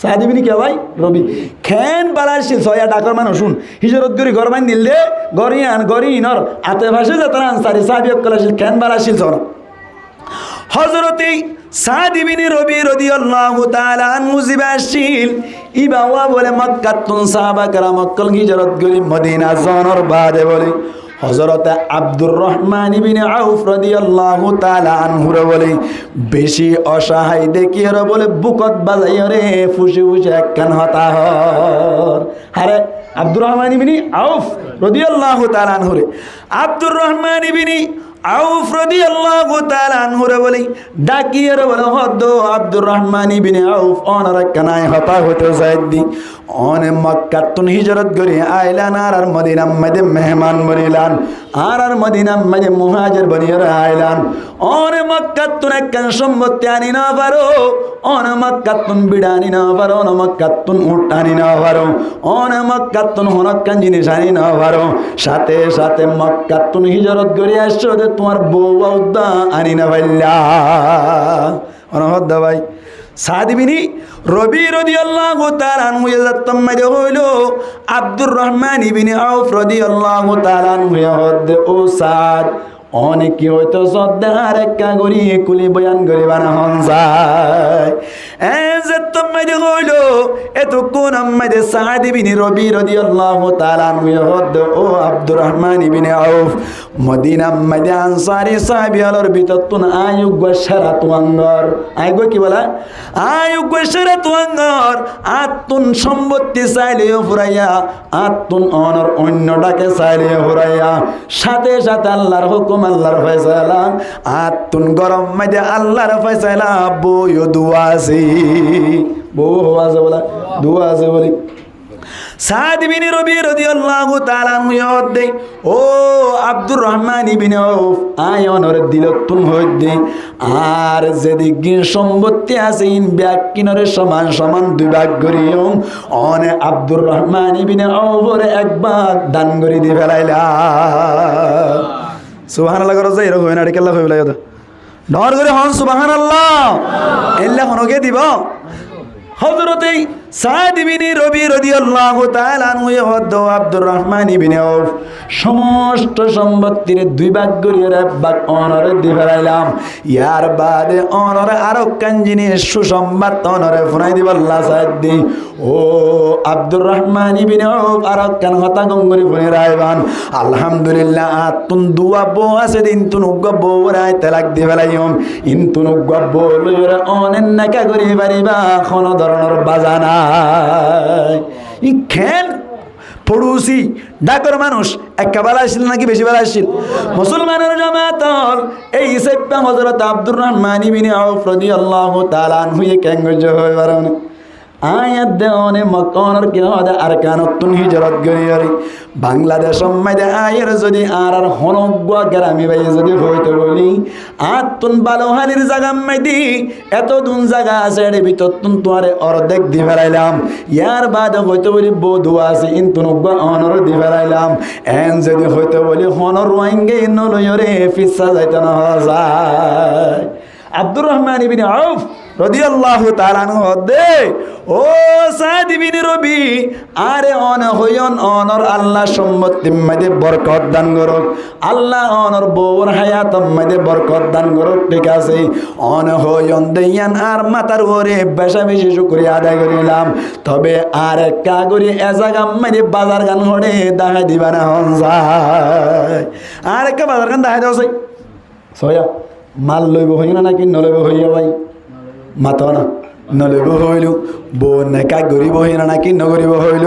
সাদ ইবনে কে ভাই রবি খেন বালা শিল ছয়া ডাকর মানুষ শুন হিজরত করি ঘর বান দিলে গরিয়ান গরিনর আতে ভাষে যে তারা আনসারী সাহাবী কল শিল খেন বালা শিল ছরা হযরতে সাদ ইবনে রবি রাদিয়াল্লাহু তাআলা আনহু জিবাশিল ইবাওয়া বলে মক্কা তুন সাহাবা کرام কল হিজরত করি মদিনা জনর বাদে বলে হযরতে আব্দুর রহমান ইবনে আউফ রাদিয়াল্লাহু তাআলা আনহু বলে বেশি অসহায় দেখিয়ে বলে বুকত বাজাই রে ফুসি ফুসি একখান হতাহর আরে আব্দুর রহমান ইবনে আউফ রাদিয়াল্লাহু তাআলা আনহু আব্দুর রহমান ইবনে আউফ রাদিয়াল্লাহু তাআলা আনহু বলে ডাকিয়ে বলে হদ আব্দুর রহমান ইবনে আউফ ওনার কানায় হতা হতে যাইদি অনে মক্কা তুন হিজরত করে আইলান আর মদিনা মধ্যে মেহমান বনিলান আর মদিনা মধ্যে মুহাজির বনিয়ে আইলান অনে মক্কা তুন একখান সম্পত্তি আনি না পারো অনে মক্কা তুন বিড়ানি না পারো অনে মক্কা তুন উঠানি না পারো অনে মক্কা তুন হনকান জিনিস আনি না পারো সাথে সাথে মক্কা তুন হিজরত করে আসছো তোমার বউ উদ্দা আনি না ভাইলা অনহদ ভাই সাদ ইবনে রবি রাদিয়াল্লাহু তাআলা আনহু ইয়াতাম মাদে হইলো আব্দুর রহমান ইবনে আউফ রাদিয়াল্লাহু তাআলা আনহু হদ ও সাদ অনেকে হয়তো সদ্দার একা গরি কুলি বয়ান গরি বানা হন যায় যে তোমাদের হইলো এত কোন আমাদের সাদ ইবনে রবি রাদিয়াল্লাহু তাআলা আনহু হদ ও আব্দুর রহমান ইবনে আউফ মদিনা মধ্যে আনসারী সাহাবীদের ভিতর তুন আয়ুগ শরাত ওয়াঙ্গর আয়ুগ কি বলা আয়ুগ শরাত ওয়াঙ্গর আতুন সম্পত্তি চাইলে ফুরাইয়া আতুন অনর অন্য ডাকে চাইলে ফুরাইয়া সাথে সাথে আল্লাহর হুকুম আল্লাহর ফয়সালা আতুন গরম মধ্যে আল্লাহর ফয়সালা বই দুয়া আছে বউ আছে বলা দুয়া আছে বলি সাদ ইবনে রবি রাদিয়াল্লাহু তাআলা আনহু দে ও আব্দুর রহমান ইবনে আউফ আয়নর দিলতুন হইদে আর যেদিকে সম্পত্তি আছে ইন ব্যাকিনরে সমান সমান দুই ভাগ করিও অনে আব্দুর রহমান ইবনে আউফর এক ভাগ দান করে দি ফেলাইলা সুবহানাল্লাহ করো যাই এরকম না কেল্লা হইলা কথা ডর করে হন সুবহানাল্লাহ এল্লা হনকে দিব হযরতে সাদ ইবনে রবি রাদিয়াল্লাহু তাআলা আনহু হদ আব্দুর রহমান ইবনে আউফ সমস্ত সম্পত্তির দুই ভাগ করিয়া এক ভাগ অনরে দি ফেলাইলাম ইয়ার বাদে অনরে আরো কান জিনিস সুসংবাদ অনরে ফুনাই দিব আল্লাহ সাদ দি ও আব্দুর রহমান ইবনে আউফ আরো কান হতা গঙ্গরি ফুনে রাইবান আলহামদুলিল্লাহ আতুন দুয়া বো আছে দিন তুন গব্বো রাই তালাক দি ফেলাইম ইনতুন গব্বো লইরা অনেন নাকা করি পারিবা কোন ধরনের বাজানা ই খেল পড়োশি ডাকর মানুষ একা বেলা আসছিল নাকি বেশি বেলা আসছিল মুসলমানের জামাতল এই হিসেবে হযরত আব্দুর রহমান ইবনে আউফ রাদিয়াল্লাহু তাআলা আনহু কেঙ্গজ হয়ে পারেন আয়াত দেওয়ানে মক্কার কে হদে আর কানতুন হিজরত গরিয়রি বাংলাদেশ মাইদে আয়ের যদি আর হনগ্য গ্রামী ভাই যদি হইতে বলি আতুন বালোহালির জায়গা মাইদি এত দুন জায়গা আছে এর ভিতর তুন তোয়ারে অর্ধেক দি ফেলাইলাম ইয়ার বাদে হইতে বলি বধু আছে ইন্তুনগ্য অনর দি ফেলাইলাম এন যদি হইতে বলি হনর ওয়াইঙ্গে নলয়রে ফিসা যাইতে না যায় আব্দুর রহমান ইবনে আউফ রাদিয়াল্লাহু তাআলা আনহু দে ও সাদ ইবনে রবি আরে অন হইন অনর আল্লাহ সম্মতি মধ্যে বরকত দান করুক আল্লাহ অনর বউর হায়াত মধ্যে বরকত দান করুক ঠিক আছে অন হইন দেয়ান আর মাতার ওরে বেশা বেশি শুকরিয়া আদায় করিলাম তবে আর কাগরি এ জায়গা মধ্যে বাজার গান হড়ে দেখাই দিবা না হন যায় আর একটা বাজার গান দেখাই দাও সয়া মাল লইব হই না নাকি নলইব হইয়া ভাই মাতো না নলইব হইল বোন একা গরিব হই না নাকি নগরিব হইল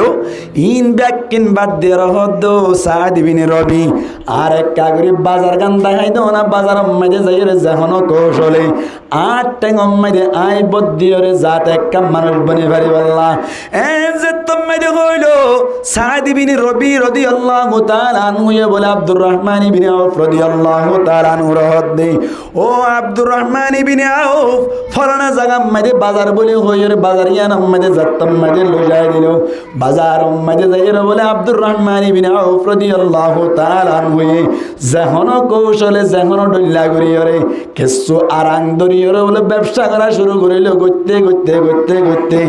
ইন ব্যাগ কিনবার দের হদ সাদ ইবনে রবি আর একা গরিব বাজার গান দেখাই দাও না বাজার মধ্যে যাইরে যখন কৌশলে আট ট্যাং মধ্যে আই বদ্দিয়রে জাত একটা মানুষ বনে পারি বললা এ যে তোমাদের হইল সাদ ইবনে রবি রাদিয়াল্লাহু তাআলা আনহু বলে আব্দুর রহমান ইবনে আউফ রাদিয়াল্লাহু তাআলা আনহু রহদ দে ও আব্দুর রহমান ইবনে আউফ ফলানা জায়গা মধ্যে বাজার বলে হইরে বাজার ইয়ান মধ্যে যাত্তম মধ্যে লজাই দিল বাজার মধ্যে যাইরে বলে আব্দুর রহমান ইবনে আউফ রাদিয়াল্লাহু তাআলা আনহু যখন কৌশলে যখন ডল্লা করিয়রে কিছু আরাং দরিয়রে বলে ব্যবসা করা শুরু করিল করতে করতে করতে করতে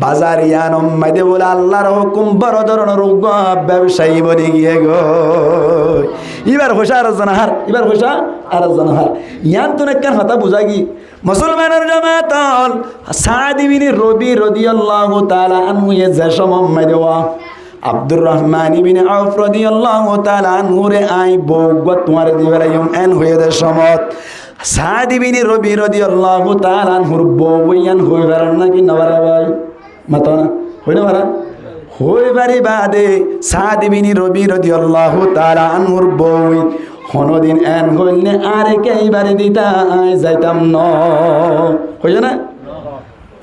বাজার ইয়ান মধ্যে বলে আল্লাহর হুকুম বড় ধরনের ব্যবসায়ী বনে গিয়ে গো এবার হোসা আর জানাহার এবার হোসা আর জানাহার ইয়ান তো নেকার কথা বুঝা কি মুসলমানের জামাতল সাদ ইবনে রবি রাদিয়াল্লাহু তাআলা আনহু যে সময় দেওয়া আব্দুর রহমান ইবনে আউফ রাদিয়াল্লাহু তাআলা আনহু রে আই বউগ তোমার দিবেলাইম এন হয়ে দে সমত সাদ ইবনে রবি রাদিয়াল্লাহু তাআলা আনহুর বউয়ান হই পারেন নাকি নবারে ভাই মাতো না হই না পারা হই পারি বাদে সাদ ইবনে রবি রাদিয়াল্লাহু তাআলা আনহুর বউ কোনদিন এন হইলে আরে কেইবারে দিতা আই যাইতাম ন হইছে না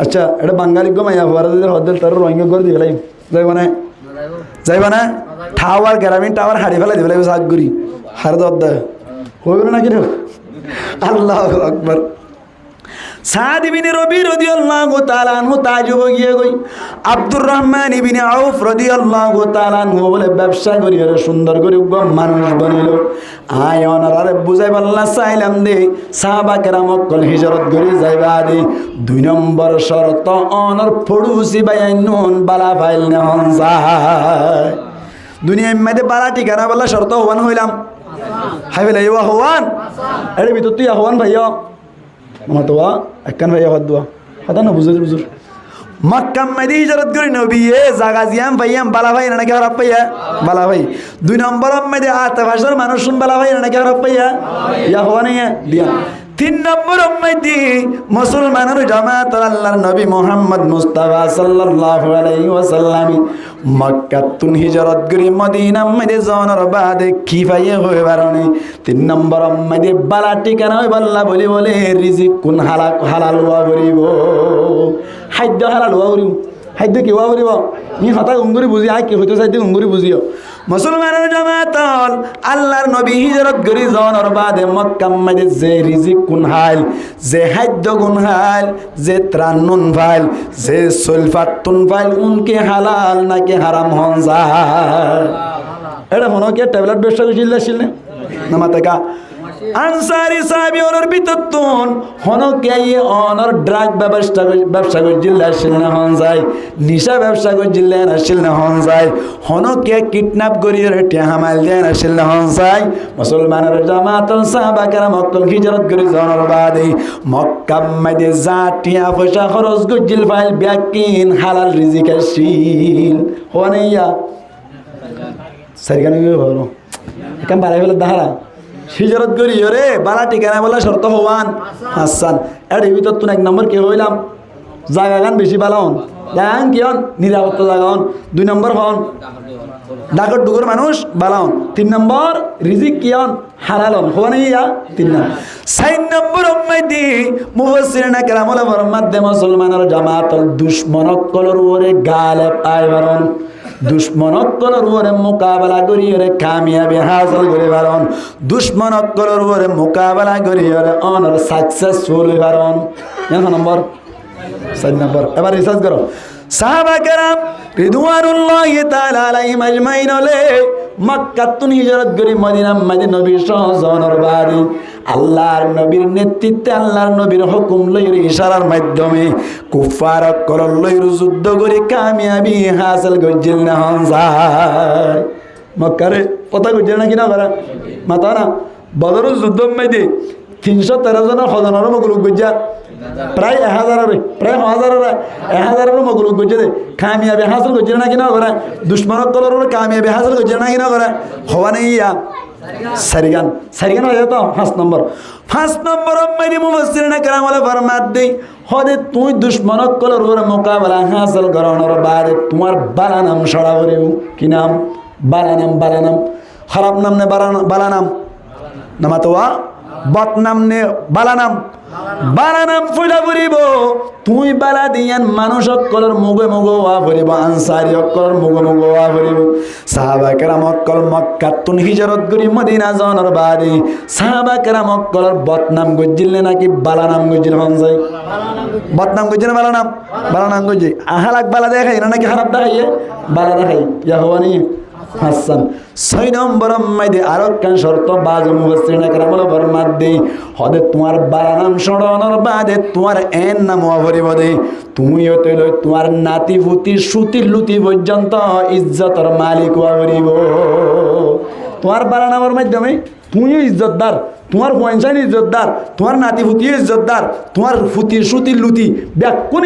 আচ্ছা এটা বাঙালি গমাইয়া হওয়ার হদ্দেল তার রঙ করে দিবেলাই যাইব না যাইব না টাওয়ার গ্রামীণ টাওয়ার হারি ফেলাই দিবেলাই সাগ করি হার দদ্দা হইব না কি আল্লাহু আকবার সাদ ইবনে রবি রাদিয়াল্লাহু তাআলা আনহু তাজুব গিয়ে গই আব্দুর রহমান ইবনে আউফ রাদিয়াল্লাহু তাআলা আনহু বলে ব্যবসা করি আর সুন্দর করে মানুষ বনিল আয় অনারে বুঝাই বললা চাইলাম দে সাহাবা কেরাম কল হিজরত করে যাইবা দে দুই নম্বর শর্ত অনর ফড়ুসি বাইনুন বালা ফাইল না হন যায় দুনিয়ার মধ্যে বালা ঠিকানা বললা শর্ত হওয়ান হইলাম হাই বলে ইয়া হওয়ান আরে ভিতর তুই হওয়ান ভাইয়া মাতোয়া একখান ভাইয়া হদ দোয়া হতা না বুঝুর বুঝুর মক্কা মদিনা হিজরত করে নবী এ জায়গা জিয়াম ভাইয়াম বালা ভাই না কেউ রাপাইয়া বালা ভাই দুই নম্বর মধ্যে আতে ভাষার মানুষ শুন বালা ভাই না কেউ রাপাইয়া ইয়া হওয়া নাই দিয়া তিন নম্বর মধ্যে মুসলমানের জামাত আল্লাহর নবী মুহাম্মদ মুস্তাফা সাল্লাল্লাহু আলাইহি ওয়াসাল্লাম মক্কা তুন হিজরত করে মদিনা মধ্যে যাওয়ার বাদে কি পাইয়ে হয়ে বারণে তিন নম্বর মধ্যে বালা ঠিকানা হই বল্লা বলি বলে রিজিক কোন হালাল হওয়া করিব খাদ্য হালাল হওয়া করিব খাদ্য কি হওয়া করিব ই হতা উঙ্গুরি বুঝি আই কি হইতে চাইতে উঙ্গুরি বুঝিও মুসলমানের জামাতল আল্লাহর নবী হিজরত করে যাওয়ার বাদে মক্কা মধ্যে যে রিজিক কোন হাল যে খাদ্য কোন হাল যে ত্রাণ নুন ফাইল যে সুলফাত তুন ফাইল উনকে হালাল নাকি হারাম হন যায় এটা মনে কি ট্যাবলেট ব্যবসা করছিল না মাতাকা আনসারি সাহাবী ওনার বিতত্তন হনকে অনর ড্রাগ ব্যবসা করছিল না হন যায় নিশা ব্যবসা করছিল না হন যায় হনকে কিডন্যাপ করিয়ে টেহামাল দেন না হন যায় মুসলমানের জামাতল সাহাবা কেরাম মক্কা হিজরত করে যাওয়ার বাদে মক্কা মধ্যে জাটিয়া পয়সা খরচ করছিল ফাইল ব্যাকিন হালাল রিজিক আসিল হওয়া সারিখানে ভালো এখান বাড়াই ফেলে দাহারা হিজরত করি রে বালা ঠিকানা বলা শর্ত হওয়ান হাসান এর ভিতর তুন এক নম্বর কে হইলাম জায়গা গান বেশি বালাও জান কিয়ন নিরাপত্তা জায়গা হন। 2 নম্বর হন ডাকর ডুগর মানুষ বালান। 3 নম্বর রিজিক কিয়ন হালাল হন হওয়ানি ইয়া 3 নম্বর। 4 নম্বর উম্মতি মুফাসসিরিনা কেরামুল মাধ্যমে মুসলমানের জামাতল দুশমনকলর ওরে গালে পায় বারণ দুশ্মনকলর ওরে মোকাবেলা করি ওরে কামিয়াবি হাসিল করে পারন দুশ্মনকলর ওরে মোকাবেলা করি ওরে অনর সাকসেসফুল পারন। 1 নম্বর 4 নম্বর এবার রিসার্চ করো। সাহাবা কেরাম রিদওয়ানুল্লাহি তাআলা আলাইহিম আজমাইন হলে মক্কাতুন হিজরত করে মদিনা মধ্যে নবীর সহজনর বাড়ি আল্লাহর নবীর নেতৃত্বে আল্লাহর নবীর হুকুম লইর ইশারার মাধ্যমে কুফার কলর লইর যুদ্ধ করে কামিয়াবি হাসিল করছিল না হন যায়। মক্কারে কথা কইছিল না কিনা করা মাতা না বদরের যুদ্ধ মধ্যে 313 জনের খজনের মগলুক গজ্জা প্রায় 1000 প্রায় 1000 মগলুক গজ্জা দে কামিয়াবি হাসিল করছিল না কিনা করা দুশমনক কলর কামিয়াবি হাসিল করছিল না কিনা করা হওয়া নেই ইয়া সারিগান হয়ে যেত। 5 নম্বর মেরি মুফাসসিরিনা কেরামুল ফরমাত দেই হদে তুই দুশমনক কলর ওর মোকাবেলা হাসিল করানোর বাদে তোমার বালা নাম সরা করিব। কি নাম? বালা নাম খারাপ নাম নে বালা নাম নামাতোয়া বদ নাম নে বালা নাম ফুলা ফুরিব। তুই বালা দিয়ান মানুষ অকলর মুগে ওয়া ফুরিব আনসারি অকলর মুগে ওয়া ফুরিব। সাহাবা কেরাম অকল মক্কাতুন হিজরত করি মদিনা জনের বাদে সাহাবা কেরাম অকলর বদনাম গজ্জিলে নাকি বালা নাম গজ্জিল হন যায়? বদনাম গজ্জিল বালা নাম গজ্জি আহালাক বালা দেখাই না নাকি খারাপ দেখাইয়ে বালা দেখাই ইয়া হওয়ানি হাসান। 6 নম্বর মাইদে আরো কান শর্ত বাজ মুফাসসিরিনা কেরামুল ফরমাত দেই হদে তোমার বালা নাম শরণর বাদে তোমার এন নাম হরিব দে তুমি হতে লই তোমার নাতি ফুতি সুতি লুতি পর্যন্ত ইজ্জতর মালিক হরিব। তোমার বালা নামের মাধ্যমে তুমিও ইজ্জতদার, তোমার পয়সান ইজ্জতদার, তোমার নাতি ফুতিও ইজ্জতদার, তোমার ফুতি সুতি লুতি ব্যাকুন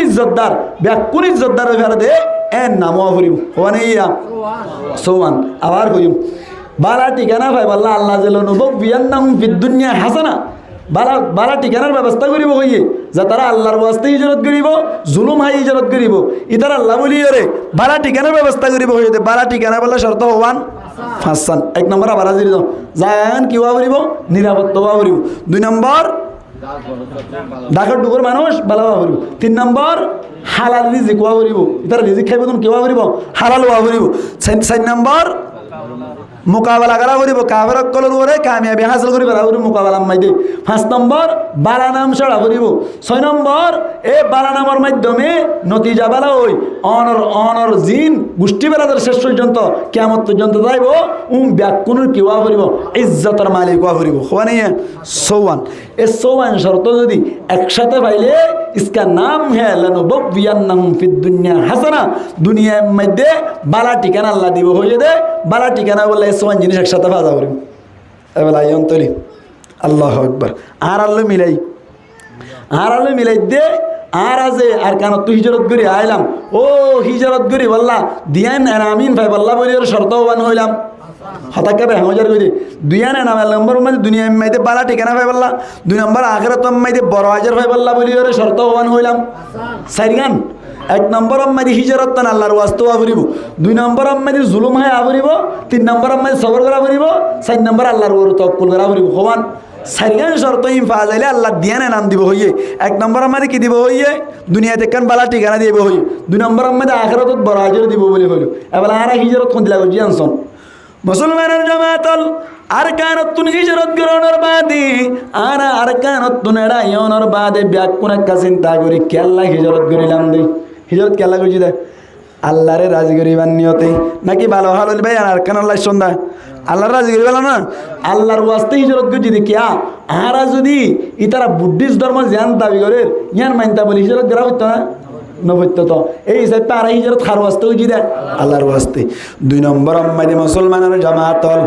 ইজ্জতদার ফেরা দে এন নাম হরিব হওয়া নেই ইয়া সোয়ান। আবার কইম বালা ঠিকানা ভাই বললা আল্লাহ বিয়ান্নাহুম ফিদ দুনিয়া হাসানা বালা ঠিকানার ব্যবস্থা করিব কইয়ে যে তারা আল্লাহর ওয়াস্তে হিজরত করিব জুলুম হাই হিজরত করিব ইতার আল্লাহ বলিয়ে রে বালা ঠিকানার ব্যবস্থা করিব হইতে বালা ঠিকানা বললে শর্ত হওয়ান হাসান। 1 নম্বর আবার হাজির দাও জায়ান কি হওয়া করিব নিরাপত্তা হওয়া করিব। 2 নম্বর ডাকর ডুগর মানুষ বালা হওয়া করিব। 3 নম্বর হালাল রিজিক হওয়া করিব ইতার রিজিক খাইব তুমি কি হওয়া করিব হালাল হওয়া করিব। 4 নম্বর মোকাবেলা করা করিব কাফের কলর ওরে কামিয়াবি হাসিল করিব মোকাবেলা মাইদে। 5 নম্বর বালা নাম ছড়া করিব। 6 নম্বর এই বালা নামের মাধ্যমে নতিজা বালা ওই অনর জিন গোষ্ঠী বেলাদের শেষ পর্যন্ত কিয়ামত পর্যন্ত যাইব ব্যাকুনুর কি হওয়া করিব ইজ্জতের মালিক হওয়া করিব হওয়া নেই। 54 শর্ত যদি একসাথে পাইলে इसका नाम है लनुबव्वियन्नहुम फिद दुनिया हासाना দুনিয়ার মধ্যে বালা ঠিকানা আল্লাহ দিব হয়ে দে বালা ঠিকানা বলে সোয়ান জিনিস একসাথে ভাজা করি এবেলা আইন তৈরি আল্লাহু আকবার আর আল্লাহ মিলাই দে আর আজে আর কেন তুই হিজরত করি আইলাম ও হিজরত করি বললা দিয়ান আমিন ভাই বললা বলি শর্ত বান হইলাম হঠাৎ হাজার করে দুইয়া না নম্বর মধ্যে দুনিয়া মাইতে বালা ঠিকানা ভাই বললা 2 নম্বর আখেরাত মাইতে বড় হাজার ভাই বললা বলি ওরে শর্ত ওয়ান হইলাম 4 গান। 1 নম্বর মাইতে হিজরত তান আল্লাহর ওয়াস্তে আবরিব। 2 নম্বর মাইতে জুলুম হায় আবরিব। 3 নম্বর মাইতে সবর করা আবরিব। 4 নম্বর আল্লাহর ওর তাওয়াক্কুল করা আবরিব হওয়ান। 4 গান শর্ত ইনফাজ আইলে আল্লাহ দিয়ানে নাম দিব হইয়ে। 1 নম্বর মাইতে কি দিব হইয়ে দুনিয়াতে কান বালা ঠিকানা দিব হইয়ে। 2 নম্বর মাইতে আখেরাতত বড় হাজার দিব বলি হইল এবেলা আর হিজরত কোন দিলা করছি আনছন মুসলমানের জামাতল আরকানুতুন হিজরত গ্রহণের বাদে আর আরকানুতুন এড়াইয়নের বাদে ব্যাকুন একটা চিন্তা করি কেল্লা হিজরত করিলাম দে হিজরত কেল্লা করছি দে আল্লাহরে রাজি করিবার নিয়তে নাকি ভালো ভালো ভাই আর আরকান আল্লাহ সন্ধ্যা আল্লাহর রাজি করিবার না আল্লাহর ওয়াস্তে হিজরত করছি দে কিয়া আরা যদি ইতারা বুদ্ধিস্ট ধর্ম জ্ঞান দাবি করে ইয়ান মানতা বলি হিজরত করা হইতো না নবত্য তো এই হিসাবে পারা হিজরত খার ওয়াস্তে হইছি দে আল্লাহর ওয়াস্তে। 2 নম্বর আম্মাদি মুসলমানের জামাতল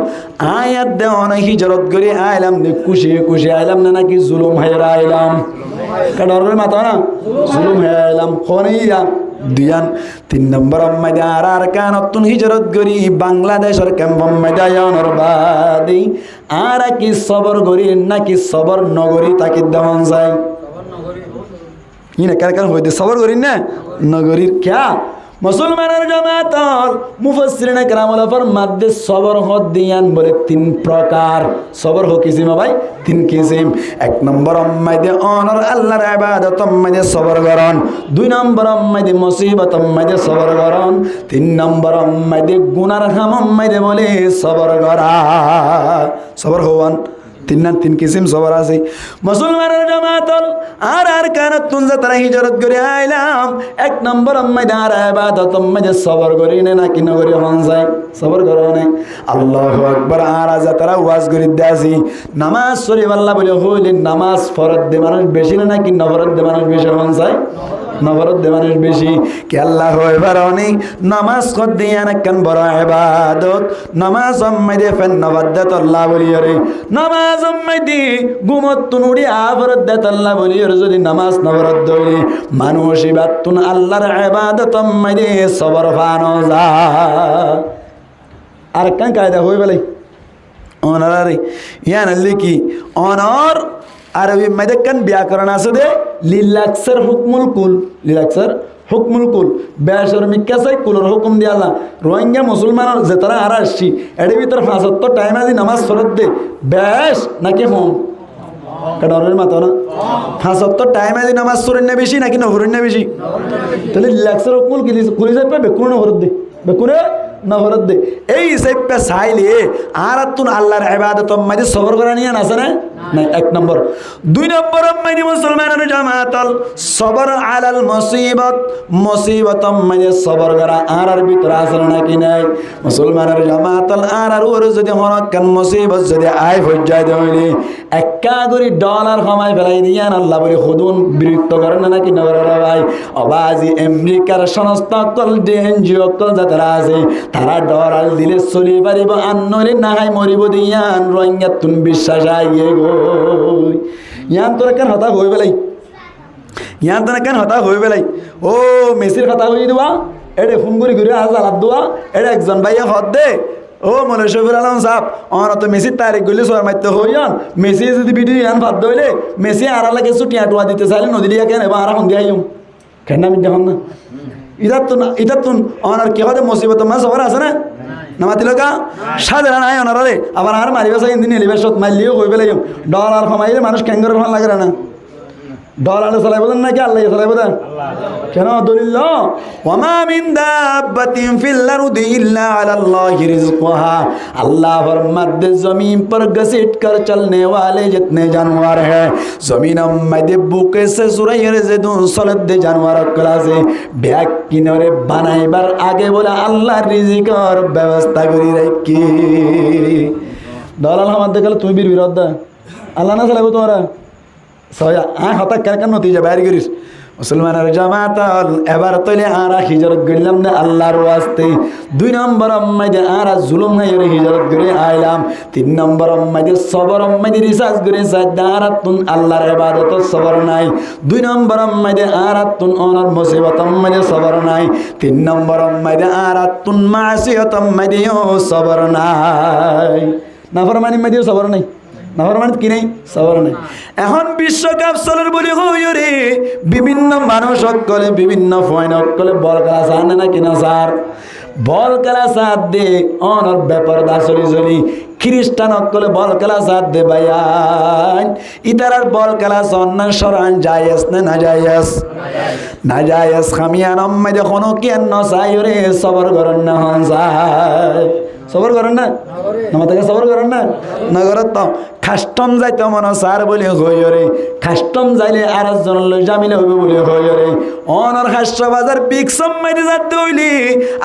আয়াত দে অনেক হিজরত করে আইলাম দে খুশি আইলাম না নাকি জুলুম হায়রা আইলাম কাডরের মাথা না জুলুম হায়রা আইলাম খনিয়া দিয়ান। 3 নম্বর আম্মাদি আর কানতুন হিজরত করি বাংলাদেশের ক্যাম্প ময়দানের বাদে আর কি সবর করি নাকি সবর নগরী তাকে দেওয়ান যায় ইনে কার কার হইতে সবর করি না নগরীর ক্যা মুসলমানের জামাতল মুফাসসিরিনে কেরাম ওয়ালা ফরমাতে সবর হদ দিয়ান বলে তিন প্রকার সবর হো কিসিম ভাই তিন কিসিম এক নম্বর মাইদে অনর আল্লাহর ইবাদত মাইদে সবর করন দুই নম্বর মাইদে মুসিবত মাইদে সবর করন তিন নম্বর মাইদে গুনার হাম মাইদে বলে সবর করা সবর হওয়ান তিন কিসিম সবর আছে মুসলমানের জামাতল আর কানত তুনজা তারা হিজরত করে আইলাম এক নম্বর আম্মাইদে আর ইবাদত আম্মাইদে সবর করি না কি নগরি হন যায় সবর করো না আল্লাহু আকবার আর আজ তারা ওয়াজ করি দেছি নামাজ শরীফ আল্লাহ বলে হইলে নামাজ ফরজ দে মানুষ বেশি না কি নফরত দে মানুষ বেশি হন যায় নফরত দে মানুষ বেশি কে আল্লাহ হয় বারণি নামাজ কর দিয়া না কেন বড় ইবাদত নামাজ আম্মাইদে ফেন নবদ্দাত আল্লাহ বলি রে নামাজ আম্মাইদে গুমত তুনুড়ি আফরত দেত আল্লাহ বলি রে যদি নামাজ নফরত দইলে মানুষ ইবাদতুন আল্লাহর ইবাদত আম্মাইদে সবর ফানো যা আর কান কায়দা হই বলে অনারে ইয়ান লিখি অনর আরবি মধ্যে কান ব্যাকরণ আছে দে লিলাকসর হুকমুল কুল লিলাকসর হুকমুল কুল বেশর মিক্কাসাই কুলর হুকুম দিয়া যা রোহিঙ্গা মুসলমানের যে তারা আর আসছি এর ভিতর 75 টাইম আজি নামাজ ফরজ দে বেশ নাকি হোম কাডরের মাথা না 75 টাইম আজি নামাজ সুরেন না বেশি নাকি নহরেন না বেশি তাহলে লিলাকসর হুকমুল কি কুলি যাবে বেকুন নহরত দে বেকুনে নহরত দে এই সেপে চাইলে আর তুন আল্লাহর ইবাদত মাঝে সবর করা নিয়ে আছে না নাই এক নম্বর দুই নম্বর মাইনি মুসলমানের জামাতল সবর আলাল মুসিবত মুসিবত মাঝে সবর করা আর ভিতর আছে নাকি নাই মুসলমানের জামাতল আর ওর যদি হরকান মুসিবত যদি আই হজ্জায় হইলে একা করে ডলার কমাই ফেলাই দিয়ান আল্লাহ বলে খুদুন বিরক্ত করেন না নাকি নগর ভাই অবাজি আমেরিকার সংস্থা কল এনজিও কল যারা আছে তারা ডলার দিলে চলি পারিব আন্নরে নাহাই মরিব দিয়ান রোহিঙ্গা তুন বিশ্বাস আইয়ে গো ইয়ান তোরা কেন হতা হয়ে বেলাই ইয়ান তোরা কেন হতা হয়ে বেলাই ও মেসির কথা হয়ে দেওয়া এটা ফোন করে ঘুরে আজ আলাপ দেওয়া এটা একজন ভাইয়া হত দে ও মনে শফির আলম সাহেব অন তো মেসির তারিখ গলি সর মারতে হইয়ান মেসি যদি ভিডিও ইয়ান ভাত দইলে মেসি আর লাগে ছুটিয়া টুয়া দিতে চাইলে নদী দিয়া কেন এবার আর সন্ধ্যা আইম কেন আমি দেখুন না ইধার তুন অনার কি হতে মুসিবত মা সবার আছে না নামাতিল কা সাধারণ আয় অনারে আবার আর মারিবা চাই দিন এলিবার সত মারলিও কই পেলাই ডলার কমাইলে মানুষ ক্যাঙ্গরের ভাল লাগে না ডলার চালাইব দেন নাকি আল্লাহ চালাইব দেন কেন দলিল ওয়ামা মিন দাব্বাতিন ফিল আরদি ইল্লা আলাল্লাহি রিজকুহা अल्लाह फरमाते जमीन पर घसीट कर चलने वाले जितने जानवर हैं जमीन मध्य बुके से सुरैर से दून सलद दे जानवर कला से ब्याग किनारे बनाई बार आगे बोला अल्लाह रिजिक और व्यवस्था करी रखी डलाल हम देखल तुम भी विरोध अल्लाह ना चलाबो तुम्हारा সয়া হঠাৎ কেন নতিজা বাইরে করিস মুসলমানের জামাতল এবার তৈলে আরা হিজরত গেলাম না আল্লাহর ওয়াস্তে দুই নম্বর আম্মাইদে আরা জুলুম নাই হিজরত করে আইলাম তিন নম্বর আম্মাইদে সবর আম্মাইদে রিসার্চ করে সাদারাতুন আল্লাহর ইবাদত সবর নাই দুই নম্বর আম্মাইদে আরাতুন অনার মুসিবত আম্মাইদে সবর নাই তিন নম্বর আম্মাইদে আরাতুন মাসিয়াত আম্মাইদে সবর নাই নাফরমানি মাইদে সবর নাই নাফরমানিত কি নেই সবর নেই এখন বিশ্বকাপ চলের বলি হই রে বিভিন্ন মানুষ সকলে বিভিন্ন ফয়ন সকলে বল খেলা চান না কিনা স্যার বল খেলা সাথ দে অনর ব্যাপার দাসলি জলি খ্রিস্টান সকলে বল খেলা সাথ দে ভাইয়ান ইতারার বল খেলা সন্না সরান জায়েজ না জায়েজ না জায়েজ খামিয়ান আম্মা যখন কেন চাই রে সবর করেন না হন যায় সবর করেন না আমাদেরকে সবর করেন না নগরত তো খাস্টম যাইতে মন সার বলে হই রে খাস্টম যাইলে আর একজন জামিলে হইবে বলে হই রে অনর খাস্ট বাজার বিকসম মাইতে যাতে হইলি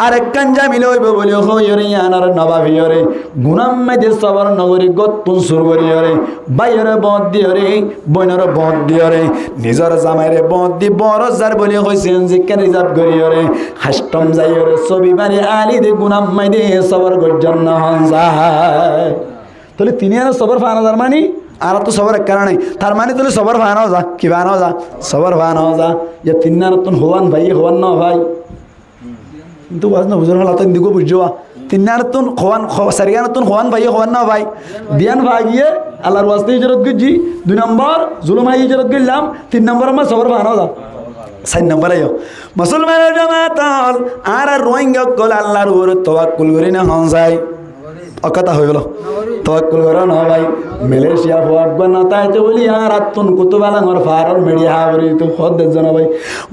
আরেক কান জামিলে হইবে বলে হই রে আনার নবাবি রে গুনাম মাইতে সবর নগরী গতুন সুর করি রে বাইরে বদ দিও রে বইনর বদ দিও রে নিজর জামাইরে বদ দি বড় যার বলে হইছেন যে কেন রিজার্ভ করি রে খাস্টম যাই রে ছবি বাড়ি আলি দে গুনাম মাইতে সবর গজন হন যায় তাহলে তিনি আর সবর ফানা যার মানে আর তো সবর এক কারণে তার মানে তাহলে সবর ফানাও যা কি বানাও যা সবর ফানাও যা যে তিন তুন হওয়ান ভাই হওয়ান না ভাই কিন্তু বাজ না বুঝুন হল তুন দিগো বুঝো তিন তুন হওয়ান সারিগান তুন হওয়ান ভাই হওয়ান না ভাই বিয়ান ভাগিয়ে আল্লাহর ওয়াস্তে হিজরত গজি দুই নম্বর জুলুম হাই হিজরত গেলাম তিন নম্বর আমার সবর ফানাও যা 4 নম্বর আইও মুসলমানের জামাত হল আর রোহিঙ্গা কল আল্লাহর উপর তাওয়াক্কুল করি না হন যায় অকথা হয়ে গেল তাওয়াক্কুল করো না ভাই মালয়েশিয়া ফুয়াকবা না তাইতে বলি আর আত্তুন কুতুবালাঙ্গর ফারর মিডিয়া হাবরি তো খদ দেন ভাই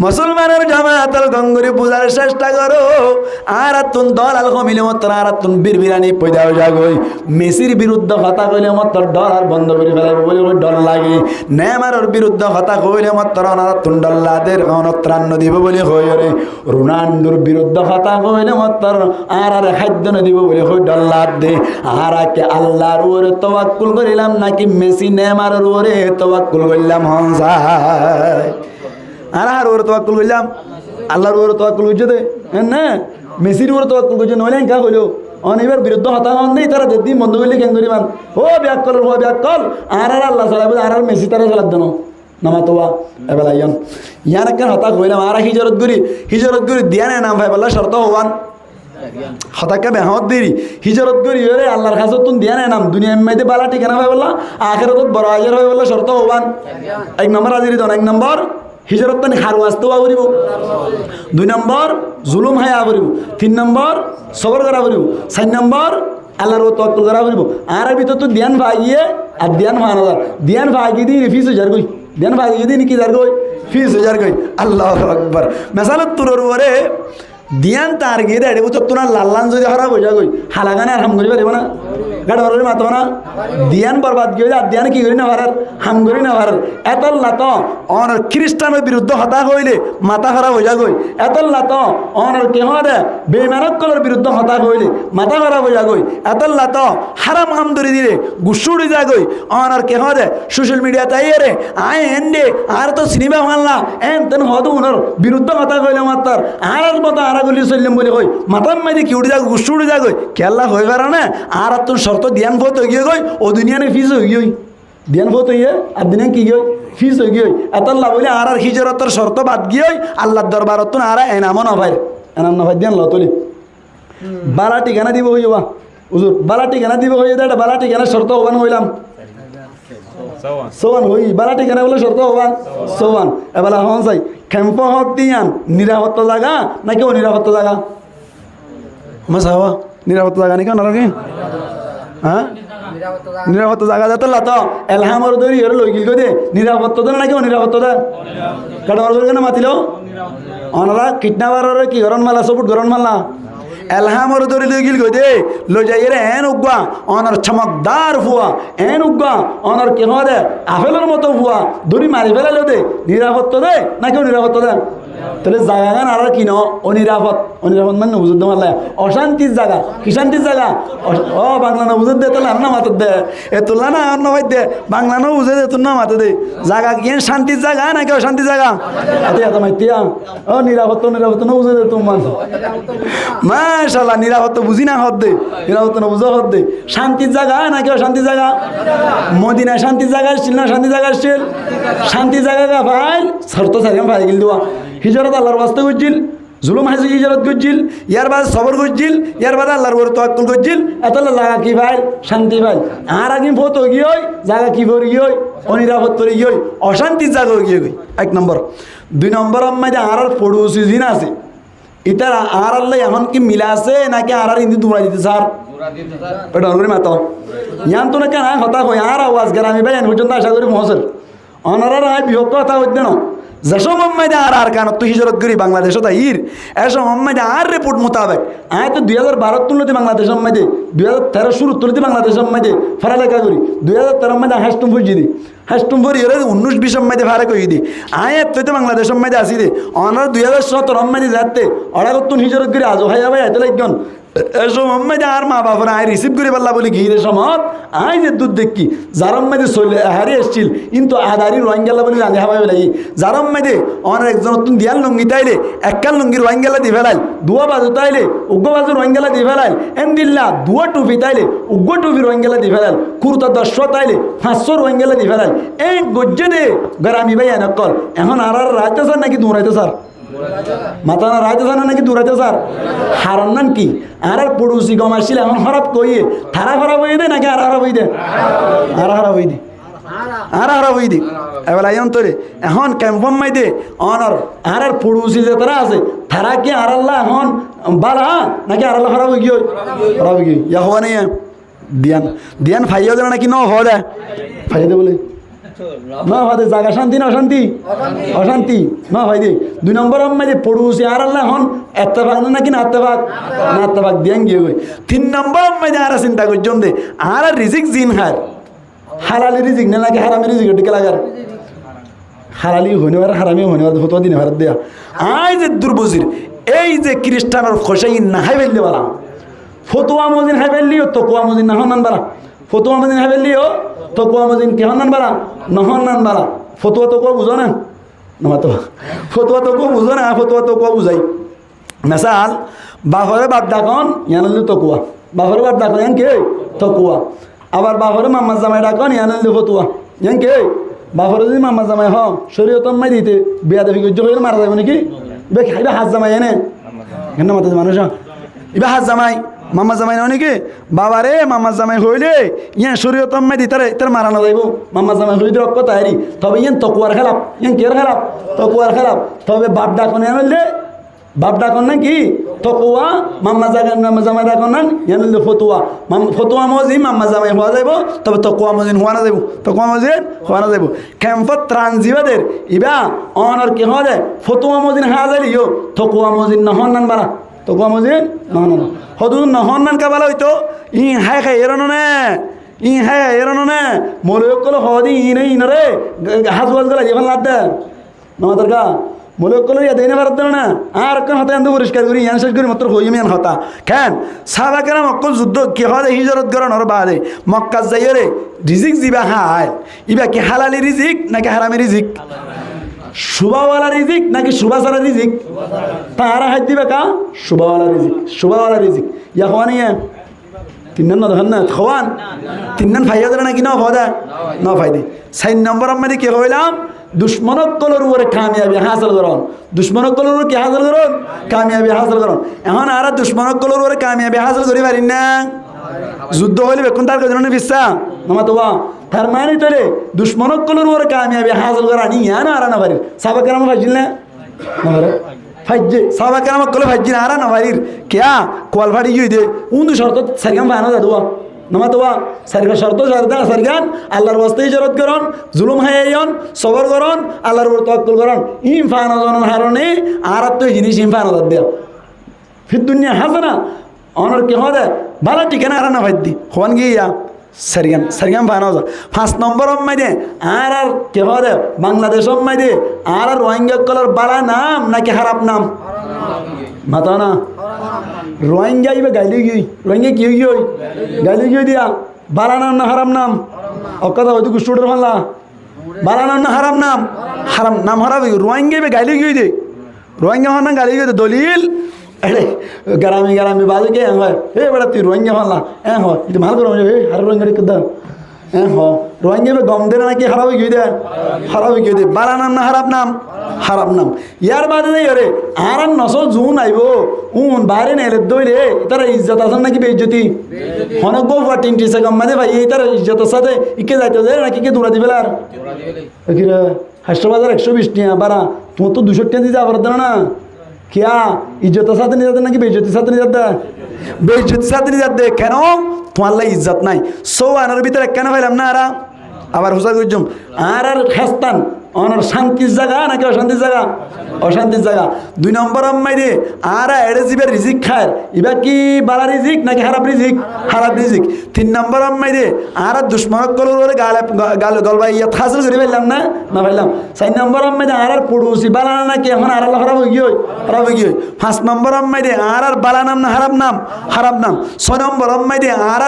মুসলমানের জামাতল গঙ্গরি পূজার চেষ্টা করো আর আত্তুন দল আল কমিলে মত আর আত্তুন বীরবিরানি পয়দাও যাগই মেসির বিরুদ্ধে কথা কইলে মত ডলার বন্ধ করে ফেলাইব বলে ওই ডল লাগে নেমারের বিরুদ্ধে কথা কইলে মত আর আত্তুন ডল্লাদের অনত্রাণ দিব বলে কই রে রোনাল্ডোর বিরুদ্ধে কথা কইলে মত আর খাদ্য ন দিব বলে কই ডল্লাদ দে আর আকে আল্লাহর উপরে তাওয়াক্কুল করিলাম নাকি মেসি নেমারের উপরে তাওয়াক্কুল করলাম হন যায় আর উপরে তাওয়াক্কুল করলাম আল্লাহর উপরে তাওয়াক্কুল হইছে দে না মেসির উপরে তাওয়াক্কুল করছে নইলে কা কইলো অনিবার বিরুদ্ধে হতা হন দেই তারা যদি বন্ধ করলে কেন করিবান ও ব্যাককল আর আল্লাহ সালাবে আর মেসি তারা সালাদ দেন নামাতোয়া এবেলা ইয়ান কেন হতা কইলাম আর হিজরত করি দিয়া না নাম ভাই বললা শর্ত হওয়ান হতাকা বেহত দেরি হিজরত করি রে আল্লাহর কাছে তুন দিয়া নাই নাম দুনিয়া মাইতে বালা ঠিকানা ভাই বললা আখিরাতত বড় আজর হয় বললা শর্ত হবান 1 নম্বর আজিরি দন 1 নম্বর হিজরত তানি হার ওয়াস্তে আবরিব 2 নম্বর জুলুম হায়া আবরিব 3 নম্বর সবর করা আবরিব 4 নম্বর আল্লাহর তাওয়াক্কুল করা আবরিব আর ভিতর তো ধ্যান ভাগিয়ে আর ধ্যান ভানা ধ্যান ভাগি দি ফিস হাজার কই ধ্যান ভাগি দি কি হাজার কই ফিস হাজার কই আল্লাহু আকবার মেসালত তুরর ওরে দিয়ান তার গিয়ে দেয় বুঝতো তোমার লাল্লান যদি হারা বোঝা গই হালাগানে আর হাম করি পারিব না গাড়ি হরে মাতো না দিয়ান বরবাদ গিয়ে আর দিয়ান কি করি না ভারার হাম করি না ভারার এতল লাত অন খ্রিস্টানের বিরুদ্ধে হতা হইলে মাথা খারাপ হয়ে যা গই এতল লাত অন কেহ দে বেমানকলের বিরুদ্ধে হতা হইলে মাথা খারাপ হয়ে যা গই এতল লাত হারাম হাম ধরে দিলে গুসুড়ি যা গই অন আর কেহ দে সোশ্যাল মিডিয়া তাই রে আয় এন দে আর তো সিনেমা মানলা এন তেন হদ উনার বিরুদ্ধে হতা হইলে মাতার আর মতো আরাগুলি চললাম বলে কই মাথার মাঝে কি উঠে যাক গুসু উঠে যা গই খেলা হয়ে পারে না আর তোর শর্ত ধ্যান ফত হয়ে গিয়ে গই ও দুনিয়া নে ফিস হয়ে গই ধ্যান ফত হইয়ে আর দিনে কি গই ফিস হয়ে গই এতল্লা বলে আর হিজরতর শর্ত বাদ গিয়ে আল্লাহর দরবারত আর এনামও না ভাই এনাম না ভাই ধ্যান লতলি বালা ঠিকানা দিব হইয়া বা হুজুর বালা ঠিকানা দিব হইয়া এটা বালা ঠিকানা শর্ত হবান হইলাম সোয়ান হই বালা ঠিকানা বলে শর্ত হবান সোয়ান এবেলা হন চাই খেম্প হক দিয়ান নিরাপত্তা জায়গা নাকি অনিরাপত্তা জায়গা আমার চাওয়া নিরাপত্তা জায়গা নাকি নালাগে হ্যাঁ নিরাপত্তা জায়গা যাতে লাত এলহামর দৌড়ি এর লই গিল দে নিরাপত্তা দেন নাকি অনিরাপত্তা দেন কাটার দৌড় কেন মাতিল অনারা কিডন্যাপার কি গরম মালা সবুট গরম মালা এলহামর দৌড়ি লই গিল দে লই যাই রে এন উগা অনার চমকদার ফুয়া এন উগা অনার কেন দে আপেলের মতো ফুয়া দৌড়ি মারি ফেলাইল দে নিরাপত্তা দে নাকি অনিরাপত্তা দেন তাহলে জায়গা আর কিন অনিরাপদ মানে বুঝতে পারলে অশান্তির জায়গা কি শান্তির জায়গা ও বাংলা না বুঝে দে তোলা না মাথা দে এ তোলা না আর নয় দে বাংলা না বুঝে দে তোর না মাথা দে জায়গা কি শান্তির জায়গা নাকি অশান্তির জায়গা এত মাইতিয়া ও নিরাপত্ত না বুঝে দে তোমার মাশাআল্লাহ নিরাপত্তা বুঝি না হদ দে নিরাপত্তা না বুঝো হদ দে শান্তির জায়গা নাকি অশান্তির জায়গা মদিনা শান্তির জায়গা ছিল না শান্তির জায়গা ছিল শান্তির জায়গা ভাই শর্ত সারিয়াম ভাই গিল দেওয়া হিজরত আল্লাহর ওয়াস্তে করছিল জুলুম হাসি হিজরত করছিল ইয়ার বাদ সবর করছিল ইয়ার বাদ আল্লাহর উপর তাওয়াক্কুল করছিল এত জায়গা কি ভাই শান্তি ভাই আর আগে ফত গিয়ে হয় জায়গা কি ভরে গিয়ে হয় অনিরাপদ করে গিয়ে হয় অশান্তির জায়গা গিয়ে গই 1 নম্বর 2 নম্বর আমাদের আর পড়োশি জিন আছে ইতার আর আল্লাহ এখন কি মিলা আছে নাকি আর ইন্দি দৌড়াই দিতে স্যার এটা করে মাতো ইয়ান তো না কেন হতা কই আর আওয়াজ গ্রামী ভাই এন পর্যন্ত আশা করি মহসের অনারা রায় বিভক্ত কথা হইতে না যেসব মোহাম্মদে আর কান তো হিজরত করি বাংলাদেশও তাইর এসব মোহাম্মদে আর রিপোর্ট মোতাবেক আয় তো 2012 তুলতে বাংলাদেশের মধ্যে 2013 শুরু তুলতে বাংলাদেশের মধ্যে ফেরালেখা করি 2013 মধ্যে হাসটুম ফুজি দি হাসটুম ফুরি এর 19-20 মধ্যে ফারে কই দি আয় তো বাংলাদেশের মধ্যে আসি দে অনার 2017 মধ্যে যাতে অড়াগতুন হিজরত করি আজও ভাই ভাই এত লাগন এসব মোহাম্মদে আর মা বাবা আয় রিসিভ করে পারলা বলি ঘিরে সমত আয় যে দুধ দেখি যারম মধ্যে চলে হারি এসছিল কিন্তু আদারি রোহিঙ্গালা বলে জানি হাবাই লাগি যারম মধ্যে অনেক একজন নতুন দিয়াল লুঙ্গি তাইলে এককাল লুঙ্গি রোহিঙ্গালা দি ফেলাইল দুয়া বাজু তাইলে উগ্র বাজু রোহিঙ্গালা দি ফেলাইল এন দিল্লা দুয়া টুপি তাইলে উগ্র টুপি রোহিঙ্গালা দি ফেলাইল কুর্তা 100 তাইলে 500 রোহিঙ্গালা দি ফেলাইল এই গজ্জে দে গ্রামী ভাই এনেকল এখন আর রাইতে স্যার নাকি দৌড়াইতে স্যার মাথা না রাইতে স্যার নাকি দৌড়াইতে স্যার হারান নান কি আর পড়োশি গম আসছিল এখন খারাপ কইয়ে থারা খারাপ হয়ে দে নাকি আর খারাপ হয়ে দে আর খারাপ হয়ে দে আর হারা হই দি এবার আইন তোরে এখন ক্যাম্পম মাই দে অনর আর পড়ুসি যে তারা আছে তারা কি আর আল্লাহ এখন বালা নাকি আর আল্লাহ খারাপ হয়ে গিয়ে খারাপ হয়ে গিয়ে ইয়া হওয়া নেই দিয়ান দিয়ান ফাইয়া দেবে নাকি ন হওয়া দেয় ফাইয়া দে বলে না ভাই জায়গা শান্তি না অশান্তি অশান্তি না ভাই দে 2 নম্বর মাই দে পড়ুসি আর আল্লাহ এখন এত্তেফাক নাকি না এত্তেফাক না এত্তেফাক দিয়ান গিয়ে গই 3 নম্বর মাই দে আর চিন্তা করছন দে আর রিজিক জিন হার হালালি রিজিক না নাকি হারামি রিজিক টিকে লাগার হালালি হইনবার হারামি হইনবার ফটো দিনে ভারত দেয়া আই যে দুর্বজির এই যে খ্রিস্টানের খসাই না হাই ফেললে বালা ফতোয়া মজিন হাই ফেললিও তকুয়া মজিন না হনান বালা ফতোয়া মজিন হাই ফেললিও তকুয়া মজিন কি হনান বালা নহনান বালা ফতোয়া তকুয়া বুঝো না না তো ফতোয়া তকুয়া বুঝো না ফতোয়া তকুয়া বুঝাই মিসাল বাহরে বাদ ডাকন ইয়ানলি তকুয়া বাহরে বাদ ডাকন ইয়ান কে তকুয়া আবার বাহরে মাম্মা জামাই ডাকন ইয়ানলি ফতোয়া ইয়ান কে বাপরে যদি মামা জামাই হ শরীয়ত মাই দিতে বিয়া দেবী হয়ে মারা যাবে নাকি খাইবে হাত জামাই এনে কেন মাতা মানুষ ইবা হাত জামাই মামা জামাই নয় নাকি বাবারে মামা জামাই হইলে ইয়ে শরীয়ত মাই দিতে তার মারানো যাইব মামা জামাই হইলে রক্ত তাহারি তবে ইয়েন তকুয়ার খেলাপ ইয়েন কের খেলাপ তকুয়ার খেলাপ তবে বাপ ডাকন আনলে বাপ ডাকন না কি তকুয়া মাম্মা জামাই ডাকন না ইয়ানলে ফতুয়া ফতুয়া মজিন মাম্মা জামাই হওয়া যাইব তবে তকুয়া মজিন হওয়া না যাইব তকুয়া মজিন হওয়া না যাইব ক্যাম্পত ত্রাণজীবাদের ইবা অনর কি হওয়া যায় ফতুয়া মজিন হাওয়া যাইলিও তকুয়া মজিন নহন নান বারা তকুয়া মজিন নহন না হদু নহন নান কাবালা হইতো ই হাই খাই এরনো না ই হাই এরনো না মলয়ক কল হদি ইনরে হাজ ওয়াজ গলা জীবন লাদ দে নমাতার কা মূলক কল ইয়া দেনে ভারত না আর কোন হতে আন্দো পরিষ্কার করি ইয়ান শেষ করি মাত্র হই মিয়ান হতা কেন সাহাবাকেরা মক্কা যুদ্ধ কি হয় হিজরত করার নর বাদে মক্কা যাইরে রিজিক জিবা হায় ইবা কি হালালি রিজিক নাকি হারামি রিজিক শুভাওয়ালা রিজিক নাকি শুভাসারা রিজিক তারা হাত দিবে কা শুভাওয়ালা রিজিক ইয়া হওয়ানিয়া তিনজন না দেখেন না খাওয়ান তিনজন ফাইয়া দিলে নাকি না ফায়দা না ফায়দে 4 নম্বর আমাদের কি হইলাম দুশ্মনক কলর উপরে কামিয়াবি হাসিল করুন দুশ্মনক কলর উপরে কি হাসিল করুন কামিয়াবি হাসিল করুন এখন আর দুশ্মনক কলর উপরে কামিয়াবি হাসিল করি পারি না যুদ্ধ হইলে বেকুন তার কাছে বিশ্বাস নামা তো তার মানে তোরে দুশ্মনক কলর উপরে কামিয়াবি হাসিল করা নি না আর না পারি সাবাকের আমার ফাইজিল না ফাইজে সাবাকের আমার কলে ফাইজি না আর না পারির কেয়া কোয়াল ফাড়ি গিয়ে দে উন্দু শর্ত সারিগাম ফানো দাদুয়া নামা তো সারিগা শর্ত সারিগান আল্লাহর বাস্তে ইজারত করন জুলুম হাইয়ন সবর করন আল্লাহর উপর তাওয়াক্কুল করন ইমফানো জনন হারনে আর তো জিনিস ইমফানো দাদ দেয়া ফির দুনিয়া হাসানা অনর কি হবে ভালো ঠিকানা আর না ভাইদি হন গিয়া সারিগাম ফানো যা 5 নম্বর মাই দে আর কি হবে বাংলাদেশ মাই দে আর রোহিঙ্গা কলার বালা নাম নাকি খারাপ নাম মাতা না রোহিঙ্গা ইবে গাইলি গই রোহিঙ্গা কি গই গাইলি গই দিয়া বালা নাম না হারাম নাম অকদা হয়তো কুস্টুডের ভালা বালা নাম না হারাম নাম হারাম রোহিঙ্গা ইবে গাইলি গই দে রোহিঙ্গা হন না গাইলি গই দলিল अरे ग्रामी बाजू के हे बड़ा तू रोहिंग्या वाला हो ಇದು ಮಾಲ್ ಕರೋ ಹರ ರೋಹಿಂಗ್ಯ ಕದ हो रोहिंग्या में गम देना कि खराब हो गई दे बाला नाम ना हाराम नाम यार बात नहीं अरे आराम नसो जून आइबो उन बारे ने ले दोइले इतर इज्जत आसन ना कि बेइज्जती हन गो 30 से कम माने भाई इतर इज्जत साथे इके जाइतो दे ना कि दूरा दिबेलार किरा हास्टबाजार 120 टिया बारा तू तो 200 टिया दी जा बरदना ना क्या इज्जत साथ नहीं जाता ना कि बेइज्जती साथ नहीं जाता बेइज्जती साथ नहीं जाते केन तुम्हारा इज्जत नहीं सो आनार भीतर केन पाइलाम ना आरा আবার হুসা গুজুম আর খাস্তান অনর শান্তির জায়গা নাকি অশান্তির জায়গা অশান্তির জায়গা 2 নম্বর আম্মাই দে আর এড়ে জিবে রিজিক খায় ইবা কি বালা রিজিক নাকি খারাপ রিজিক 3 নম্বর আম্মাই দে আর দুশমনক কলর গাল গলবাই ইয়া হাসিল করে পাইলাম না পাইলাম 4 নম্বর আম্মাই দে আর পড়ুসি বালা নাকি এখন আর খারাপ হই গই 5 নম্বর আম্মাই দে আর বালা নাম না হারাম নাম 6 নম্বর আম্মাই দে আর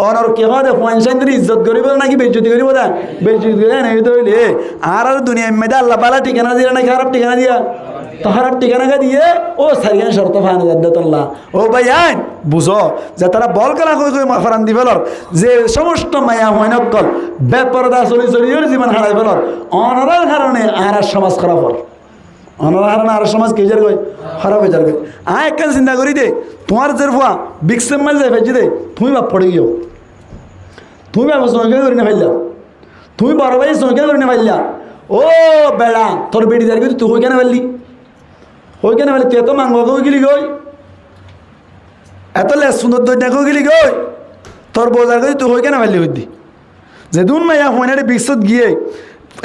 অনর কি হয় পয়সার ইজ্জত করিব নাকি বেইজ্জতি করিব দা বেইজ্জতি করে নাই দইলে আর दुनिया में अल्लाह बाला ठिकाना दिया ना खराब ठिकाना दिया तो खराब ठिकाना का दिए ओ सारियान शर्त फाना जाद्दत अल्लाह ओ भाईयान बुझो যে তারা বল করা কই মাফরান দিবেলর যে সমস্ত মায়া হয়নকল বেপরদা চলির জীবন হারাই ফেলর অনরার কারণে আর সমাজ খারাপ হর অনরার কারণে আর সমাজ কেজার গই খারাপ হয়ে যাবে আয় একটা চিন্তা করি দে তোমার জরফা বিক্সেম মাল যাই ফেজি দে তুমি বাপ পড়ে গিও তুমি বাপ সঙ্গে করি না ফেললা তুমি বড় ভাই সঙ্গে করে নে পারলা ও বেড়া তোর বেটি দাঁড়িয়ে তুই হই কেন পারলি হই কেন পারলি তুই এত মাংস গেলি গই এত লেস সুন্দর দৈন্য গেলি গই তোর বোঝার করে তুই হই কেন পারলি হইদি যেদিন মায়া হুয়ানে বিশ্বত গিয়ে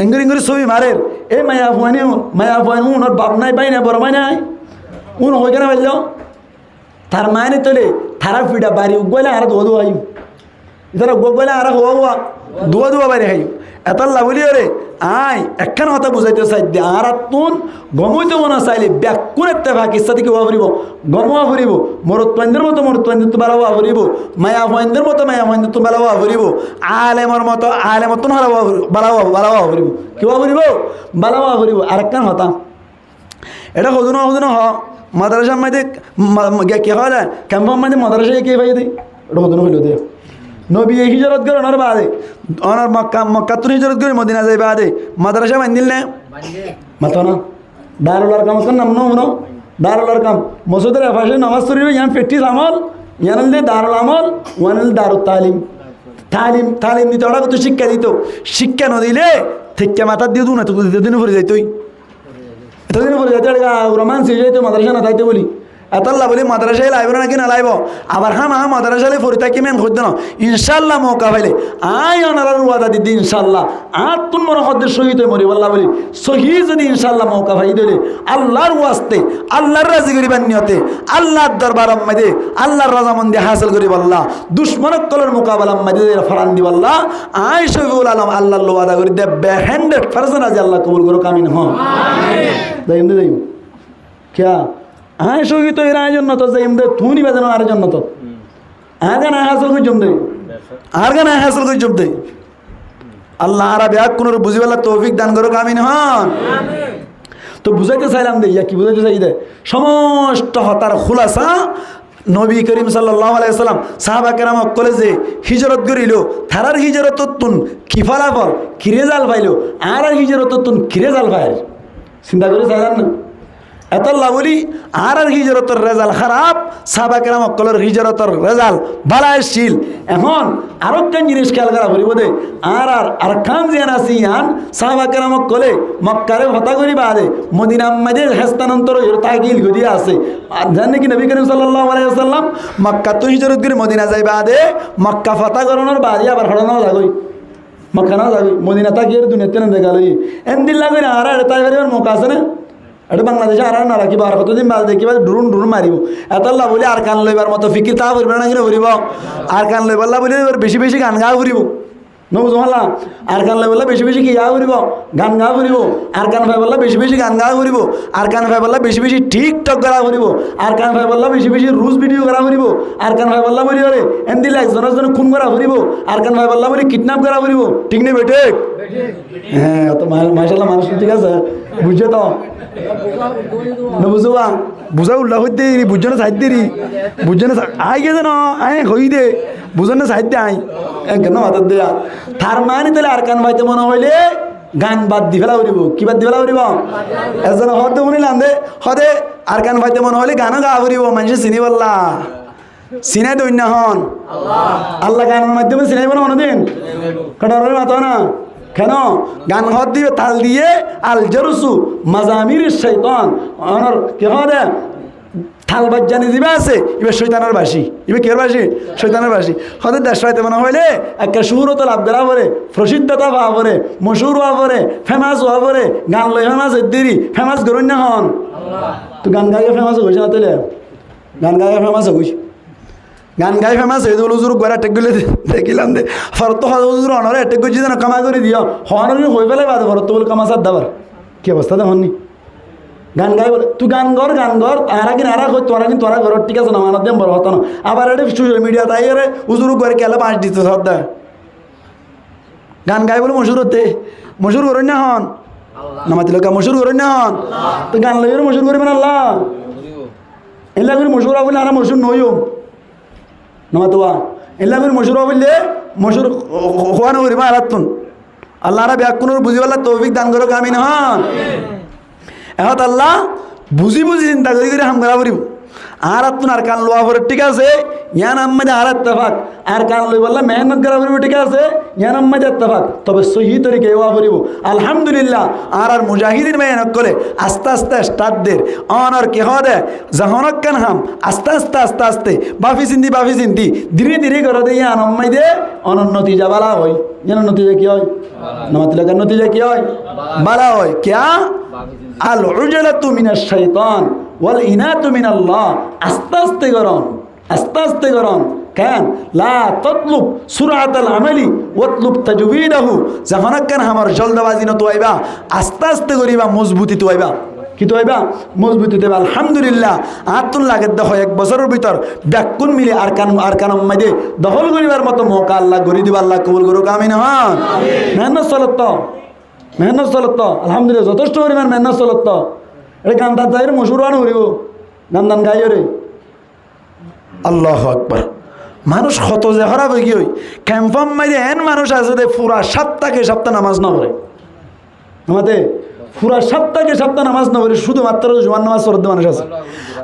ইঙ্গুরি ইঙ্গুরি ছবি মারের এই মায়া হুয়ানি ওনার বাপ নাই পাই না বড় মাই নাই উন হই কেন পারল তার মায়নে তোলে তারা ফিডা বাড়ি গলে আর ধোয়া ধোয়া ইতারা গলে আর হওয়া হওয়া ধোয়া ধোয়া বাড়ি খাই এত লাভলি রে আয় একখান হতা বুঝাইতে চাই দে আর তুন গমইতে মনে চাইলে ব্যাকুন একটা ভাকিস্তা থেকে হওয়া ফুরিব গমা ফুরিব মরুত্বান্দের মতো মরুত্বান্দের তো বেলা হওয়া ফুরিব মায়া ভয়েন্দের মতো মায়া ভয়েন্দের তো বেলা হওয়া ফুরিব আলেমর মতো আলেমত বালা হওয়া ফুরিব কি হওয়া ফুরিব বালা হওয়া ফুরিব আর একখান হতা এটা হদুনো হ মাদ্রাসার মধ্যে কে হওয়া যায় ক্যাম্পার মধ্যে মাদ্রাসায় কে ভাই দিই এটা হদুনো হইল দিয়ে নবী হিজরত করে ওনার বাদে ওনার মক্কাতুন হিজরত করে মদিনা যাই বাদে মাদ্রাসা বান্ধিল না মাতো না দারুল আরকাম কোন নাম নো দারুল আরকাম মসজিদের পাশে নামাজ পড়িবে ইয়ান প্র্যাকটিস আমল ইয়ান দে দারুল আমল ওয়ান দারুত তালিম তালিম দিতে ওরা কত শিক্ষা দিত শিক্ষা ন দিলে থেকে মাথা দিয়ে দু না তো দিন পড়ে যাইতই এতদিন পড়ে যাইতে রোমান্স হয়ে যাইতো মাদ্রাসা না তাইতে বলি এতল্লা বলি মাদ্রাসায় লাইব নাকি না লাইব আবার মাদ্রাসালে ফরি থাকি মেন খুঁজতে না ইনশাল্লাহ মৌকা পাইলে আয় অনার ওয়াদা দিদি ইনশাল্লাহ আর তুম মনে হদ্দের শহীদ মরি বল্লা বলি শহীদ যদি ইনশাল্লাহ মৌকা পাই দিলে আল্লাহর ওয়াস্তে আল্লাহর রাজি করিবার নিয়তে আল্লাহর দরবার আম্মাদে আল্লাহর রাজামন্দি হাসিল করি বল্লা দুশ্মনক কলর মোকাবেলা আম্মাদে ফারান দি বল্লা আয় শহীদুল আলম আল্লাহর ওয়াদা করি দে 100% আজি আল্লাহ কবুল করো কামিন হন আমিন দেই क्या हाँ शोगी तो इरा जन्नत तो जाइम दे तू नहीं बजना आरे जन्नत तो आगे ना हासिल कोई जुम दे आगे ना हासिल कोई जुम दे अल्लाह आरा ब्याग कुनोर बुझी वाला तौफिक दान करो कामिन हाँ तो बुझाइते চাইলাম দে ইয়া কি বুঝাইতে চাই দে সমস্ত হতার খুলাসা নবী করিম সাল্লাল্লাহু আলাইহি ওয়াসাল্লাম সাহাবা কেরাম কলেজে হিজরত করিল থারার হিজরত তুন কি ফলাফল কি রেজাল্ট পাইলো আর হিজরত তুন কি রেজাল্ট পায় চিন্তা করে চাইলাম না এত লাভলি আর হিজরতর রেজাল্ট খারাপ সাহাবা কেরাম কলের হিজরতর রেজাল্ট ভালো আসছিল এখন আরো কেন জিনিস খেয়াল করা পড়িব দে আর খান জিয়ান আসি আন সাহাবা কেরাম কলে মক্কারে হতা করি বাদে মদিনা মাঝে হস্তান্তর তাগিল গদিয়া আছে আর জানেন কি নবী করিম সাল্লাল্লাহু আলাইহি ওয়াসাল্লাম মক্কা তো হিজরত করে মদিনা যাই বাদে মক্কা ফাতা করানোর বাদে আবার হড়ানো যাগই মক্কা না যাবি মদিনা তাগিয়ে দুনিয়াতে না দেখালই এন্দিল লাগে আর তাই বেরিবার মৌকা আছে না এটা বাংলাদেশে আর না রাখিব আর কতদিন বাদ দেখিবা ড্রোন মারিব এতল্লা বলি আর কান লইবার মতো ফিকির তা করবে না কিনা করিব আর কান লইবাল্লা বলি বেশি বেশি গান গা ফুরিব নবুঝলা আর কান লইবাল্লা বেশি বেশি কি গা ফুরিব গান গা ফুরিব আর কান ফাইবাল্লা বেশি বেশি গান গা ফুরিব আর কান ফাইবাল্লা বেশি বেশি টিকটক করা ফুরিব আর কান ফাইবাল্লা বেশি বেশি রুজ ভিডিও করা ফুরিব আর কান ফাইবাল্লা বলি রে এন্দিলে একজনের খুন করা ফুরিব আর কান ফাইবাল্লা বলি কিডন্যাপ করা ফুরিব ঠিক নেই বেটে হ্যাঁ তো মাশাআল্লাহ মানুষ ঠিক আছে বুঝে তো না বুঝবা বুঝা উল্লা হইতে বুঝছো না সাইড দেরি বুঝছো না আই গেছে না আয় হই দে বুঝো না সাইড দে আই কেন হাতের দেয়া তার মানে তাহলে আর কান ভাইতে মনে হইলে গান বাদ দি ফেলা উড়িব কি বাদ দি ফেলা উড়িব এজন হতে শুনিলাম দে হদে আর কান ভাইতে মনে হইলে গানও গা উড়িব মানুষ চিনি বললা চিনাই দৈন্য হন আল্লাহ গানের মাধ্যমে চিনাইব না অন্যদিন কাটার মাতো না কেন গান ঘর দিয়ে তাল দিয়ে আল জরুসু মাজামির শৈতান অনর কে হবে থাল বাজ্জানি দিবে আছে এবার শৈতানের বাসি এবার কের বাসি শৈতানের বাসি হতে দেশ রাইতে মনে হইলে একটা সুরত লাভ করা পরে প্রসিদ্ধতা পাওয়া পরে মশুর হওয়া পরে ফেমাস হওয়া পরে গান লই ফেমাস দেরি ফেমাস করুন না হন তো গান গাইয়ে ফেমাস হয়েছে না তাহলে গান গাইয়ে ফেমাস হয়েছে গান গাই ফেমাস হয়ে গেল হুজুর গোড়া টেক গেলে দেখিলাম দে ফরত হুজুর অনরে টেক করছি যেন কামাই করে দিও হনর হয়ে পেলে বাদে ফরত বলে কামাসার দাবার কি অবস্থা দেখনি গান গাই বলে তুই গান কর তারা কিনা আরা কই তোরা ঘর ঠিক আছে না মানত দেম বড় হতো না আবার এটা সোশ্যাল মিডিয়া তাই রে হুজুর ঘরে কেলে পাঁচ দিতে সদ্দা গান গাই বলে মশুর হতে মশুর করেন না হন নামাতি লোক মশুর করেন না হন তো গান লইয়ের মশুর করবেন আল্লাহ এলা করে মশুর বলে আর মশুর নইও নমাতোয়া এলা করে মশুর বললে মশুর হওয়ানো করিবা আলাতুন আল্লাহরা ব্যাকুনোর বুঝিবাল্লা তৌফিক দান করো কামিন হন এখন আল্লাহ বুঝি চিন্তা করি হাম করা করিব আর তুন আর কান লোয়া পরে ঠিক আছে ইয়ান আম্মাদে আর ইত্তেফাক আর কান লই বললা মেহনত করা পড়িব ঠিক আছে ইয়ান আম্মাদে ইত্তেফাক তবে সহি তরিকে ওয়া পড়িব আলহামদুলিল্লাহ আর মুজাহিদিন মেহনত করে আস্তে আস্তে স্টার্টদের অনর কি হদে জাহনক কান হাম আস্তে আস্তে আস্তে আস্তে বাফি চিন্তি ধীরে ধীরে করে দিয়ে ইয়ান আম্মাদে অনন্নতি যা বালা হয় ইয়ান নতিজা কি হয় নামাতিলাকার নতিজা কি হয় বালা হয় কিয়া আল উজলাতু মিনাশ শাইতান ওয়াল ইনাতু মিনাল্লাহ আস্তে আস্তে করন কেন লা ততলুব সুরাতাল আমালি ওয়াতলুব তাজবিদাহু যখন কেন আমার জলদবাজি ন তো আইবা আস্তে করিবা মজবুতি তো আইবা কি তো আইবা মজবুতি দেবা আলহামদুলিল্লাহ আতুল লাগে দেখো এক বছরের ভিতর ব্যাকুন মিলে আর কান মাইদে দখল করিবার মতো মৌকা আল্লাহ গরি দিবা আল্লাহ কবুল করুক আমিন হ্যাঁ মেহনত চলত আলহামদুলিল্লাহ যথেষ্ট পরিমাণ মেহনত চলত এটা গান তার যাই মশুরান করিব গান গাই রে আল্লাহু আকবার মানুষ কত যে খারাপ হয়ে গিয়ে ক্যাম্পাম মাইদে এন মানুষ আছে যে পুরা সপ্তাহ নামাজ না পড়ে আমাদের পুরা সপ্তাহ নামাজ না পড়ি শুধুমাত্র জুমার নামাজ শ্রদ্ধ মানুষ আছে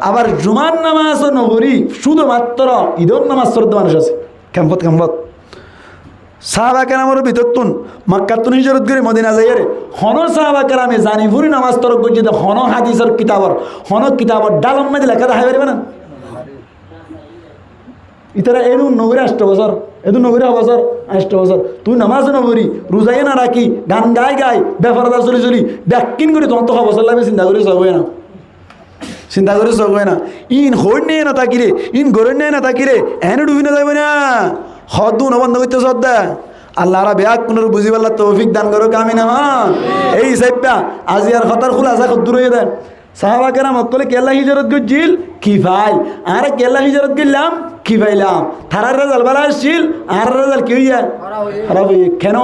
আবার জুমার নামাজ নগরী শুধুমাত্র ঈদের নামাজ শ্রদ্ধ মানুষ আছে ক্যাম্পত সাহাবা কেরামের ভিতর তুন মক্কাতুন হিজরত করে মদিনা যাই রে হন সাহাবা কেরামে জানি ভুরি নামাজ তরক করছি হন হাদিসের কিতাবর ডালম মাঝে লেখা দেখা পারবে না ইতারা এদু নগরে 8 বছর এদু নগরে বছর 8 বছর তুই নামাজ নগরি রোজাই না রাখি গান গাই বেফারদার চলি ব্যাকিন করে তখন তো বছর লাগবে চিন্তা করে সব হয় না ইন হই নেই না তাকিরে ইন গরে নেই না তাকিরে এনে ডুবি না যাবে না হদু না বন্ধ করতে শ্রদ্ধা আল্লাহরা ব্যাগ কোন বুঝি পারলা তৌফিক দান করো কামি না এই সাইপটা আজি আর খতার খুলা আসা দূর হয়ে দেন সাহাবা কেরাম অকলে কেল্লা হিজরত গজিল কি ভাই আর কেল্লা হিজরত গেলাম কি ভাইলাম থারার রেজাল্ট বালা আসছিল আর রেজাল্ট কি হইয়া খারাপ হইয়া কেন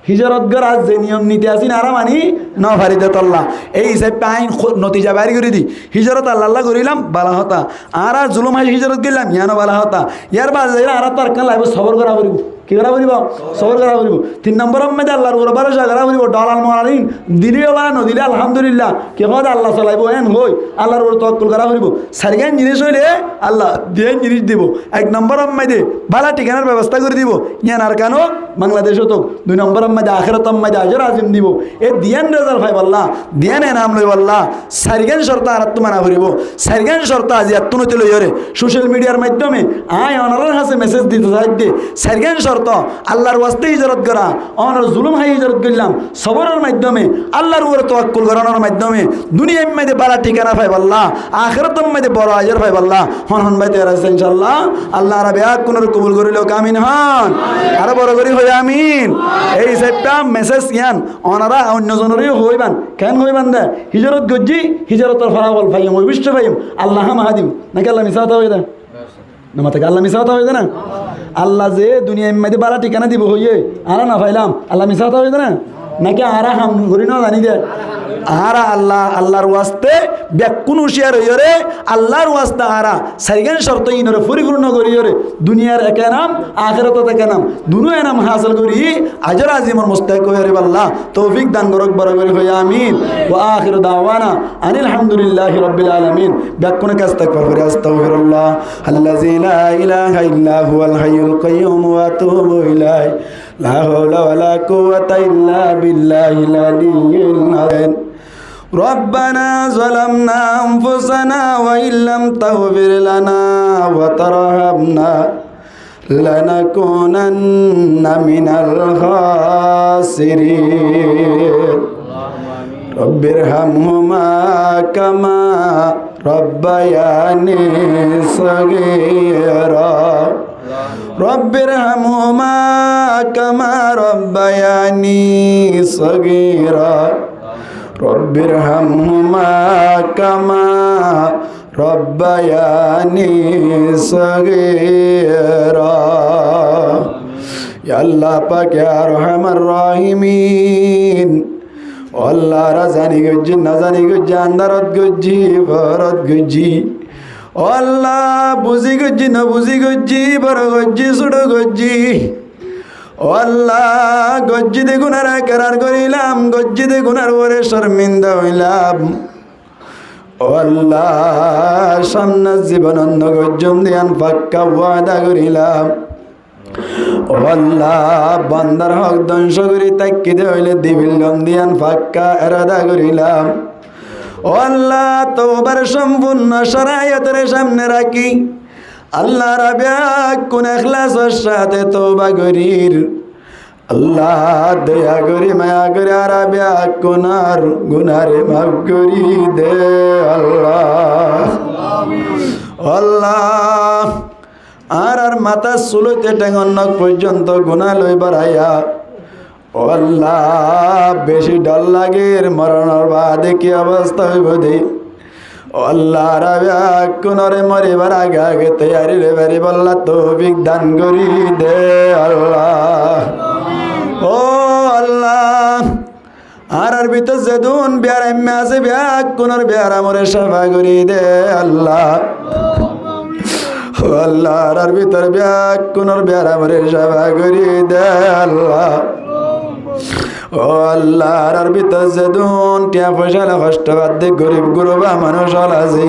হিজরত গর আজ যে নিয়ম নীতি আসিন আর মানি ন ভারিতে তল্লা এই হিসাবে আইন নতিজা বাড়ি করে দি হিজরত আল্লাহ করিলাম বালা হতা আর জুলুম হাই হিজরত গেলাম ইয়ানো বালা হতা ইয়ার বাজে আর তো আর কান লাগবে সবর করা করিব কি করা করিব সবর করা করিব 3 নম্বর মধ্যে আল্লাহর উপর ভরসা করা করিব ডলাল মারিন দিলিও বা নদিলে আলহামদুলিল্লাহ কি হয় আল্লাহ চালাইব এন হই আল্লাহর উপর তাওয়াক্কুল করা করিব সারগান জিনিস হইলে আল্লাহ দিয়ে জিনিস দিব 1 নম্বর মধ্যে বালা ঠিকানার ব্যবস্থা করে দিব ইয়ান আর কানো বাংলাদেশও তো 2 নম্বর মধ্যে আখিরাত মধ্যে আজর আজিম দিব এ দিয়ান রেজাল্ট ভাই আল্লাহ দিয়ান নাম লই আল্লাহ সারগান শর্ত আর মানা করিব সারগান শর্ত আজি আত্মনতি লইরে সোশ্যাল মিডিয়ার মাধ্যমে আয় অনার কাছে মেসেজ দিতে চাইতে সারগান শর্ত আল্লাহর ওয়াস্তে হিজরত করা অনর জুলুম হাই হিজরত করলাম সবরের মাধ্যমে আল্লাহর উপর তাওয়াক্কুল করানোর মাধ্যমে দুনিয়ার মধ্যে বালা ঠিকানা পাই আল্লাহ আখিরাতের মধ্যে বড় আজর পাই আল্লাহ হন ভাই তেরা ইনশাআল্লাহ আল্লাহ রাবে কোন কবুল করিল আমিন হন আর বড় করি হই আমিন এই সেটা মেসেজ ইয়ান অনারা অন্যজনেরই হইবান কেন হইবান দে হিজরত গজ্জি হিজরতের ফলাফল পাইম ওই বিশ্ব পাইম আল্লাহ মাহাদিম নাকি আল্লাহ মিসাতা হই দে না মাথাকে আল্লাহ মিসাতা হই দে না আল্লাহ যে দুনিয়ার মধ্যে বালা ঠিকানা দিব হইয়ে আর না পাইলাম আল্লাহ মিসাতা হই দে না নাকি আরা হাম করি না জানি দে আরা আল্লাহর ওয়াস্তে ব্যাকুন হুশিয়ার হইরে আল্লাহর ওয়াস্তে আরা সাইগান শর্ত ইনরে পরিপূর্ণ করিরে দুনিয়ার একা নাম আখিরাতের একা নাম দুনো নাম হাসিল করি আজর আজিমর মুস্তাক হইরে আল্লাহ তৌফিক দান করক বরাবর হই আমিন ওয়া আখিরু দাওয়ানা আনিল হামদুলিল্লাহি রাব্বিল আলামিন ব্যাকুন কাস্তাগফির করি আস্তাগফিরুল্লাহ আল্লাযী লা ইলাহা ইল্লা হুয়াল হাইয়ুল কাইয়্যুম ওয়া আতুবু ইলাইহি লা হাওলা ওয়ালা কুওয়াতা ইল্লা বিল্লাহিল আলিয়্যিল আযীম ربنا ظلمنا أنفسنا وإن لم تغفر لنا وترحمنا لنكونن من الخاسرين رب ارحمهما كما ربياني صغيرا رب ارحمهما كما ربياني صغيرا رب ارحمهما كما ربياني صغيرا يا الله পাক يا ارحم الراحمين আল্লাহ রাজানি গজ্জি নাজানি গজ্জি আন্দারত গজ্জি ভরত গজ্জি আল্লাহ বুঝি গজ্জি না বুঝি গজ্জি বড় গজ্জি ছোট গজ্জি আল্লাহ গজ্জিতে গুনার একরার করিলাম গজ্জিতে গুনার ওরে শর্মিন্দা হইলাম ও আল্লাহ সামনের জীবন অন্য গর্জন দিয়ান পাক্কা ওয়াদা করিলাম। ও আল্লাহ বান্দার হক ধ্বংস করি তাকিদে হইলে দিবিলম দিয়ান পাক্কা এরাদা করিলাম। ও আল্লাহ তওবার সম্পূর্ণ শরায়তের সামনে রাখি আল্লাহ রাবিয়া কোন ইখলাসের সাথে তওবা করির আল্লাহ দয়া করি মায়া করে রাবিয়া কোনার গুনারে মাফ করি দে আল্লাহ। আল্লাহ আর মাথা চুলতে টেঙনক পর্যন্ত গুণা লই বাড়াইয়া ও আল্লাহ বেশি ডর লাগে মরণের বাদে কি অবস্থা হইব দে ও আল্লাহ রাবিয়া কোনরে মরিবার আগে আগে তৈয়ারি রে বাড়ি বললা তৌফিক দান করি দে আল্লাহ। ও আল্লাহ আর ভিতর যেদুন বিয়ার এমে আছে বিয়া কোনর বিয়ার আমরে সেবা করি দে আল্লাহ। ও আল্লাহ আর ভিতর বিয়া কোনর বিয়ার আমরে সেবা করি দে আল্লাহ। ও আল্লাহ আর ভিতর যেদুন টিয়া পয়সা কষ্ট বাদ দে গরিব গুরবা মানুষ আছে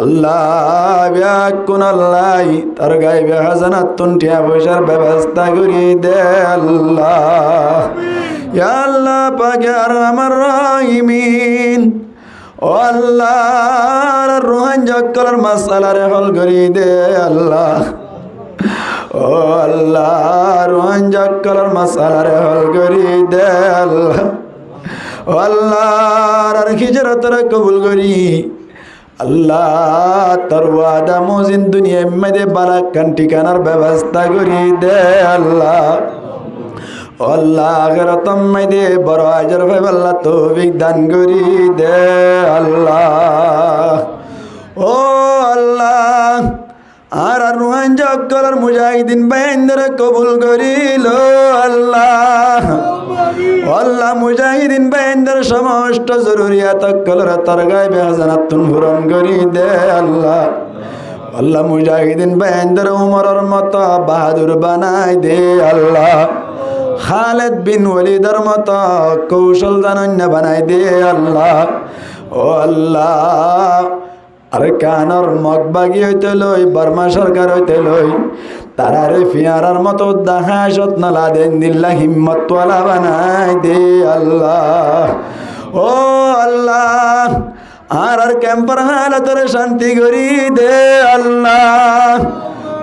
আল্লাহ বিয়া কোন আল্লাহ তার গাইবে হাজানাতুন টিয়া পয়সার ব্যবস্থা করি দে আল্লাহ। ইয়া আল্লাহ পাক ইয়া আরহামার রাহিমিন ও আল্লাহ রোহান জক্কলের মাসালারে হল করি দে আল্লাহ। ও আল্লাহ রোহান জক্কলের মাসালারে হল করি দে আল্লাহ। ও আল্লাহ আর হিজরতর কবুল করি আল্লাহ তার ওয়াদা মুজিন দুনিয়া মধ্যে বারাকান ঠিকানার ব্যবস্থা করি দে আল্লাহ। আল্লাহ আখিরাতম মধ্যে বড় আজর ভাই আল্লাহ তৌফিক দান করি দে আল্লাহ। ও আল্লাহ আর রুহান জক্কলের মুজাহিদিন বাইন্দরে কবুল করিল আল্লাহ। আল্লাহ মুজাহিদিন বাইন্দর সমস্ত জরুরিয়াত কলর তার গায়বে হাজানাতুন পূরণ করি দে আল্লাহ। আল্লাহ মুজাহিদিন বাইন্দর উমরের মতো বাহাদুর বানাই দে আল্লাহ। খালেদ বিন ওয়ালিদের মতো কৌশল জানন্য বানাই দে আল্লাহ। ও আল্লাহ আর কানর মগবাগি হইতে লই বর্মা সরকার হইতে লই তারারে ফিয়ারার মতো দাহাসত নালা দেন দিল্লা হিম্মতওয়ালা বানাই দে আল্লাহ। ও আল্লাহ আর ক্যাম্পার হালতরে শান্তি করি দে আল্লাহ।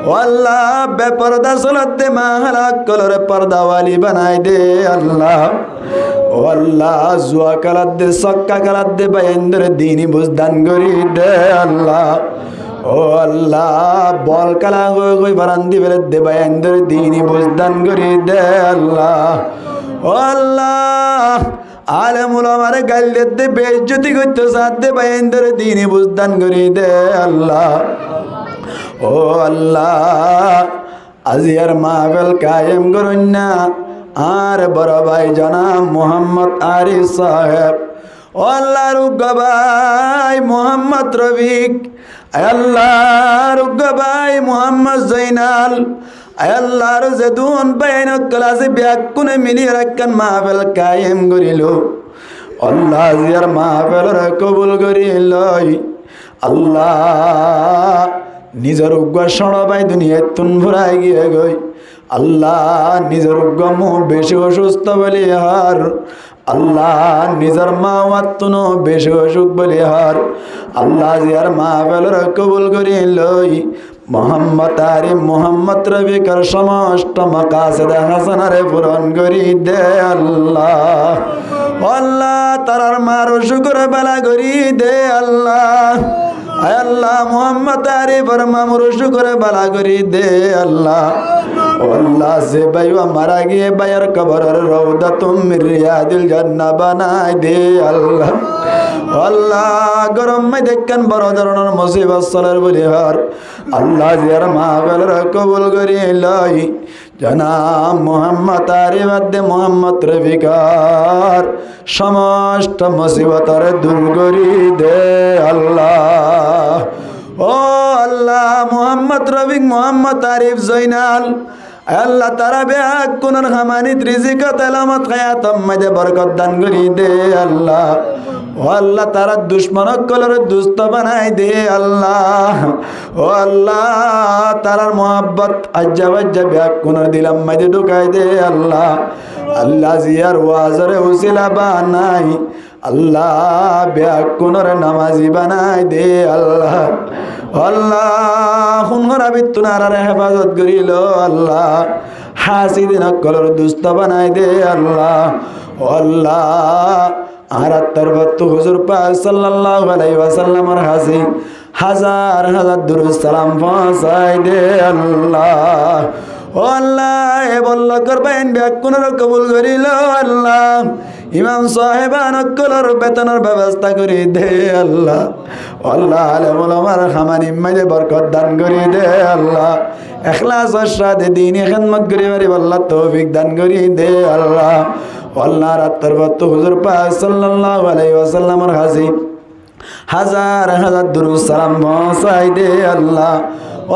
ও আল্লাহ বেপরদা সলত দে মাহালাক কলরে পর্দাওয়ালি বানাই দে আল্লাহ। ও আল্লাহ জুয়া কালাত দে সক্কা কালাত দে বাইন্দর দিনী বুঝদান করি দে আল্লাহ। ও আল্লাহ বল কালা গই বারান্দি বেলে দে বাইন্দর দিনী বুঝদান করি দে আল্লাহ। ও আল্লাহ আলেম উলামারে গাল দে বেইজ্জতি করতে সাথ দে বাইন্দর দিনী বুঝদান করি দে আল্লাহ। ও আল্লাহ আজিয়ার মাহফিল কায়েম করুন না আর বড় ভাই জনাব মোহাম্মদ আরিফ সাহেব ও আল্লাহ রুগ্গা ভাই মোহাম্মদ রফিক আল্লাহ রুগ্গা ভাই মোহাম্মদ জৈনাল আল্লাহর যেদুন বাইন ক্লাসে ব্যাকুনে মিলিয়ে রাখেন মাহফিল কায়েম করিল আল্লাহ আজিয়ার মাহফিল কবুল করিল আল্লাহ। নিজের উগ্র সড়বাই দুনিয়ায় তুন ভরাই গিয়ে গই আল্লাহ নিজের উগ্র মুখ বেশি অসুস্থ বলি হার আল্লাহ নিজের মা আত্মনো বেশি অসুখ বলি হার আল্লাহ জিয়ার মা ফেলর কবুল করি লই মোহাম্মদ আরিফ মোহাম্মদ রফিকর সমস্ত মাকাসিদ হাসানারে পূরণ করি দে আল্লাহ। আল্লাহ তারার মার শুকর বেলা করি দে আল্লাহ। আল্লাহ মোহাম্মদ আরিফর মামুর শুকর বালা করি দে আল্লাহ। আল্লাহ সে বাইবা মারা গিয়ে বাইর কবরের রওদা মির রিয়াদিল জান্নাহ বানাই দে আল্লাহ। আল্লাহ গরম মে দেখেন বড় ধরনের মুসিবত চলার বলি হার আল্লাহ জিয়ার মাহফিল কবুল করি লই জনাব মোহাম্মদ আরিফ আদে মোহাম্মদ রফিকার সমস্ত মুসিবতর দূর করি দে আল্লাহ। ও আল্লাহ মোহাম্মদ রফিক মোহাম্মদ আরিফ জৈনাল আল্লাহ তারা বেহাক কোনর খামানিত রিজিক তেলামত খায়াতম মধ্যে বরকত দান করি দে আল্লাহ। ও আল্লাহ তারা দুশ্মনক কলর দুস্ত বানাই দে আল্লাহ। ও আল্লাহ তারার মোহাব্বত আজ্জা বাজ্জা বেহাক কোনর দিলাম মধ্যে ঢুকাই দে আল্লাহ। আল্লাহ জিয়ার ওয়াজরে উসিলা বানাই আল্লাহ বেহাক কোনর নামাজি বানাই দে আল্লাহ। আল্লাহ হুনরা বিতুনার হেফাজত করিল আল্লাহ। হাসিদিন কলর দুস্ত বানাই দে আল্লাহ। আল্লাহ আর তরবত হুজুর পাক সাল্লাল্লাহু আলাইহি ওয়াসাল্লামের হাসি হাজার হাজার দুরূদ সালাম পৌঁছাই দে আল্লাহ। ও আল্লাহ এ বল্ল করবেন ব্যাকুনর কবুল করিল আল্লাহ। ইমাম সাহেবান কলর বেতনের ব্যবস্থা করে দে আল্লাহ। আল্লাহ আলেম ওলামার খামানি মাঝে বরকত দান করে দে আল্লাহ। ইখলাস ও সাদে দ্বীনি খিদমত করি পারি আল্লাহ তৌফিক দান করে দে আল্লাহ। আল্লাহ রাত্তর বত হুজুর পাক সাল্লাল্লাহু আলাইহি ওয়াসাল্লামের হাসি হাজার হাজার দুরূদ সালাম পৌঁছাই দে আল্লাহ।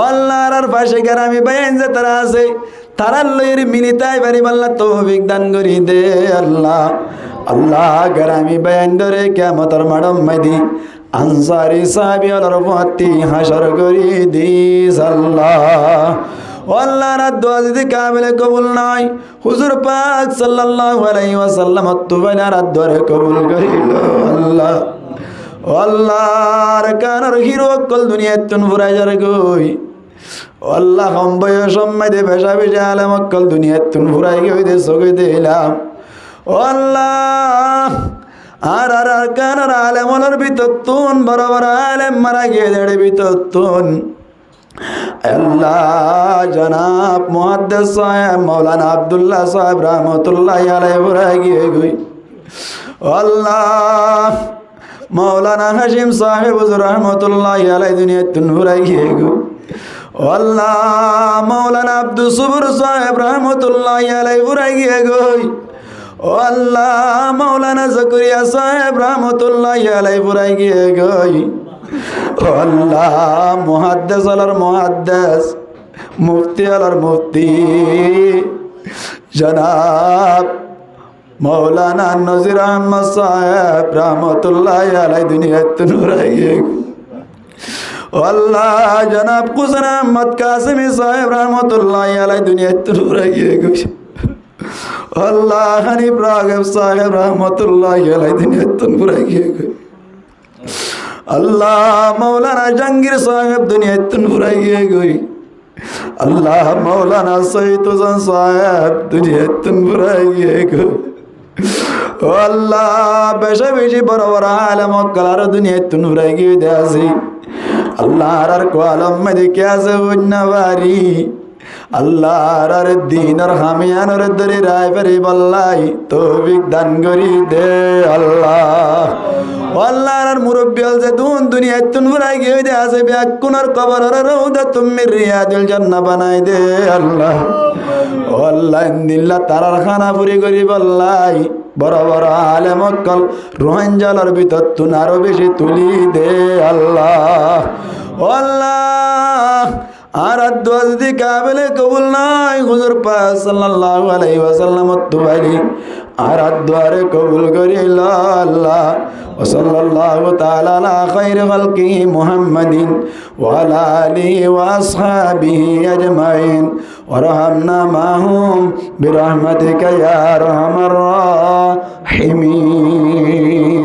আল্লাহর পাশে গ্রামী বাইন যে তারা আছে তারা লইর মিলিতাই পারি আল্লাহ তৌফিক দান করি দে আল্লাহ। আল্লাহ গ্রামী বাইন ধরে কিয়ামতের মাঠে মেদি আনসারি সাহাবী আল্লাহর পথি হাসর করি দিস আল্লাহ। আল্লাহর দোয়া যদি কাবিলে কবুল নাই হুজুর পাক সাল্লাল্লাহু আলাইহি ওয়াসাল্লাম তুবাইলার দোয়া কবুল করিল আল্লাহ। আল্লাহর কানার হিরো কল দুনিয়াত তুন ফুরাই যারে গই আল্লাহ কম বয়স সম্মাদে বেশা বেশা আলেম কল দুনিয়াত তুন ফুরাই গই দে সগই দিলাম আল্লাহ। আর আর কানার আলেমর ভিতর তুন বড় বড় আলেম মারা গিয়ে দেড়ে ভিতর তুন আল্লাহ জনাব মুহাদ্দিস সাহেব মাওলানা আব্দুল্লাহ সাহেব রহমতুল্লাহ আলাইহি ফুরাই গিয়ে গই আল্লাহ। মাওলানা হাশিম সাহেব হুজুর রহমতুল্লাহ আলাইহি দুনিয়াত ফুরাই গিয়ে গো আল্লাহ। মাওলানা আব্দুল সবুর সাহেব রহমতুল্লাহ আলাইহি ফুরাই গিয়ে গো আল্লাহ। মাওলানা জাকারিয়া সাহেব রহমতুল্লাহ আলাইহি ফুরাই গিয়ে গো আল্লাহ। মুহাদ্দিস আলার মুহাদ্দিস মুফতি আলার মুফতি জনাব মাওলানা নজির আহমদ সাহেব রহমতুল্লাহ আলাইহি দুনিয়াত ফুরাই গিয়ে গো আল্লাহ। জনাব কুসন আহমদ কাসিমি সাহেব রহমতুল্লাহ আলাইহি দুনিয়াত ফুরাই গিয়ে গো আল্লাহ। হানিফ রাগিব সাহেব রহমতুল্লাহ আলাইহি দুনিয়াত ফুরাই গিয়ে গো আল্লাহ। মাওলানা জাহাঙ্গীর সাহেব দুনিয়াত ফুরাই গিয়ে গো আল্লাহ। মাওলানা সৈয়দ হোসেন সাহেব দুনিয়াত ফুরাই গিয়ে গো আল্লাহ। বেশি বেশি বড় বড় আলেম কলার দুনিয়াত ফুরাই গিয়ে দেয়াছি আল্লাহ। আর কোয়ালম মধ্যে কে আছে উন্নবারি আল্লাহ। আর দিনের হামিয়ানোর ধরে রায় পারি বল্লাই তৌফিক দান করি দে আল্লাহ। আল্লাহর মুরব্বী যে দুনিয়াত ফুরাই গিয়ে দে আছে ব্যাকুনার কবর রৌদা তুমি রিয়াদুল জান্নাহ বানাই দে আল্লাহ। আল্লাহ ইন্দিল্লা তারার খানা পুরি করি বল্লাই বড় বড় আলেম কল রোহাঞ্জালার ভিতর তুন আরো বেশি তুলি দে আল্লাহ। আল্লাহ আর দোয়া যদি কাবিলে কবুল নাই হুজুর পাক সাল্লাল্লাহু আলাইহি ওয়াসাল্লাম তুবাইলি আর দোয়ারে কবুল করিল আল্লাহ। ওয়া সাল্লাল্লাহু তাআলা আলা খায়রি খালকিহি মুহাম্মাদিন ওয়া আলা আলিহি ওয়া আসহাবিহি আজমাইন ওয়ারহামনা মাহুম বিরহমাতিকা ইয়া আরহামার রাহিমিন।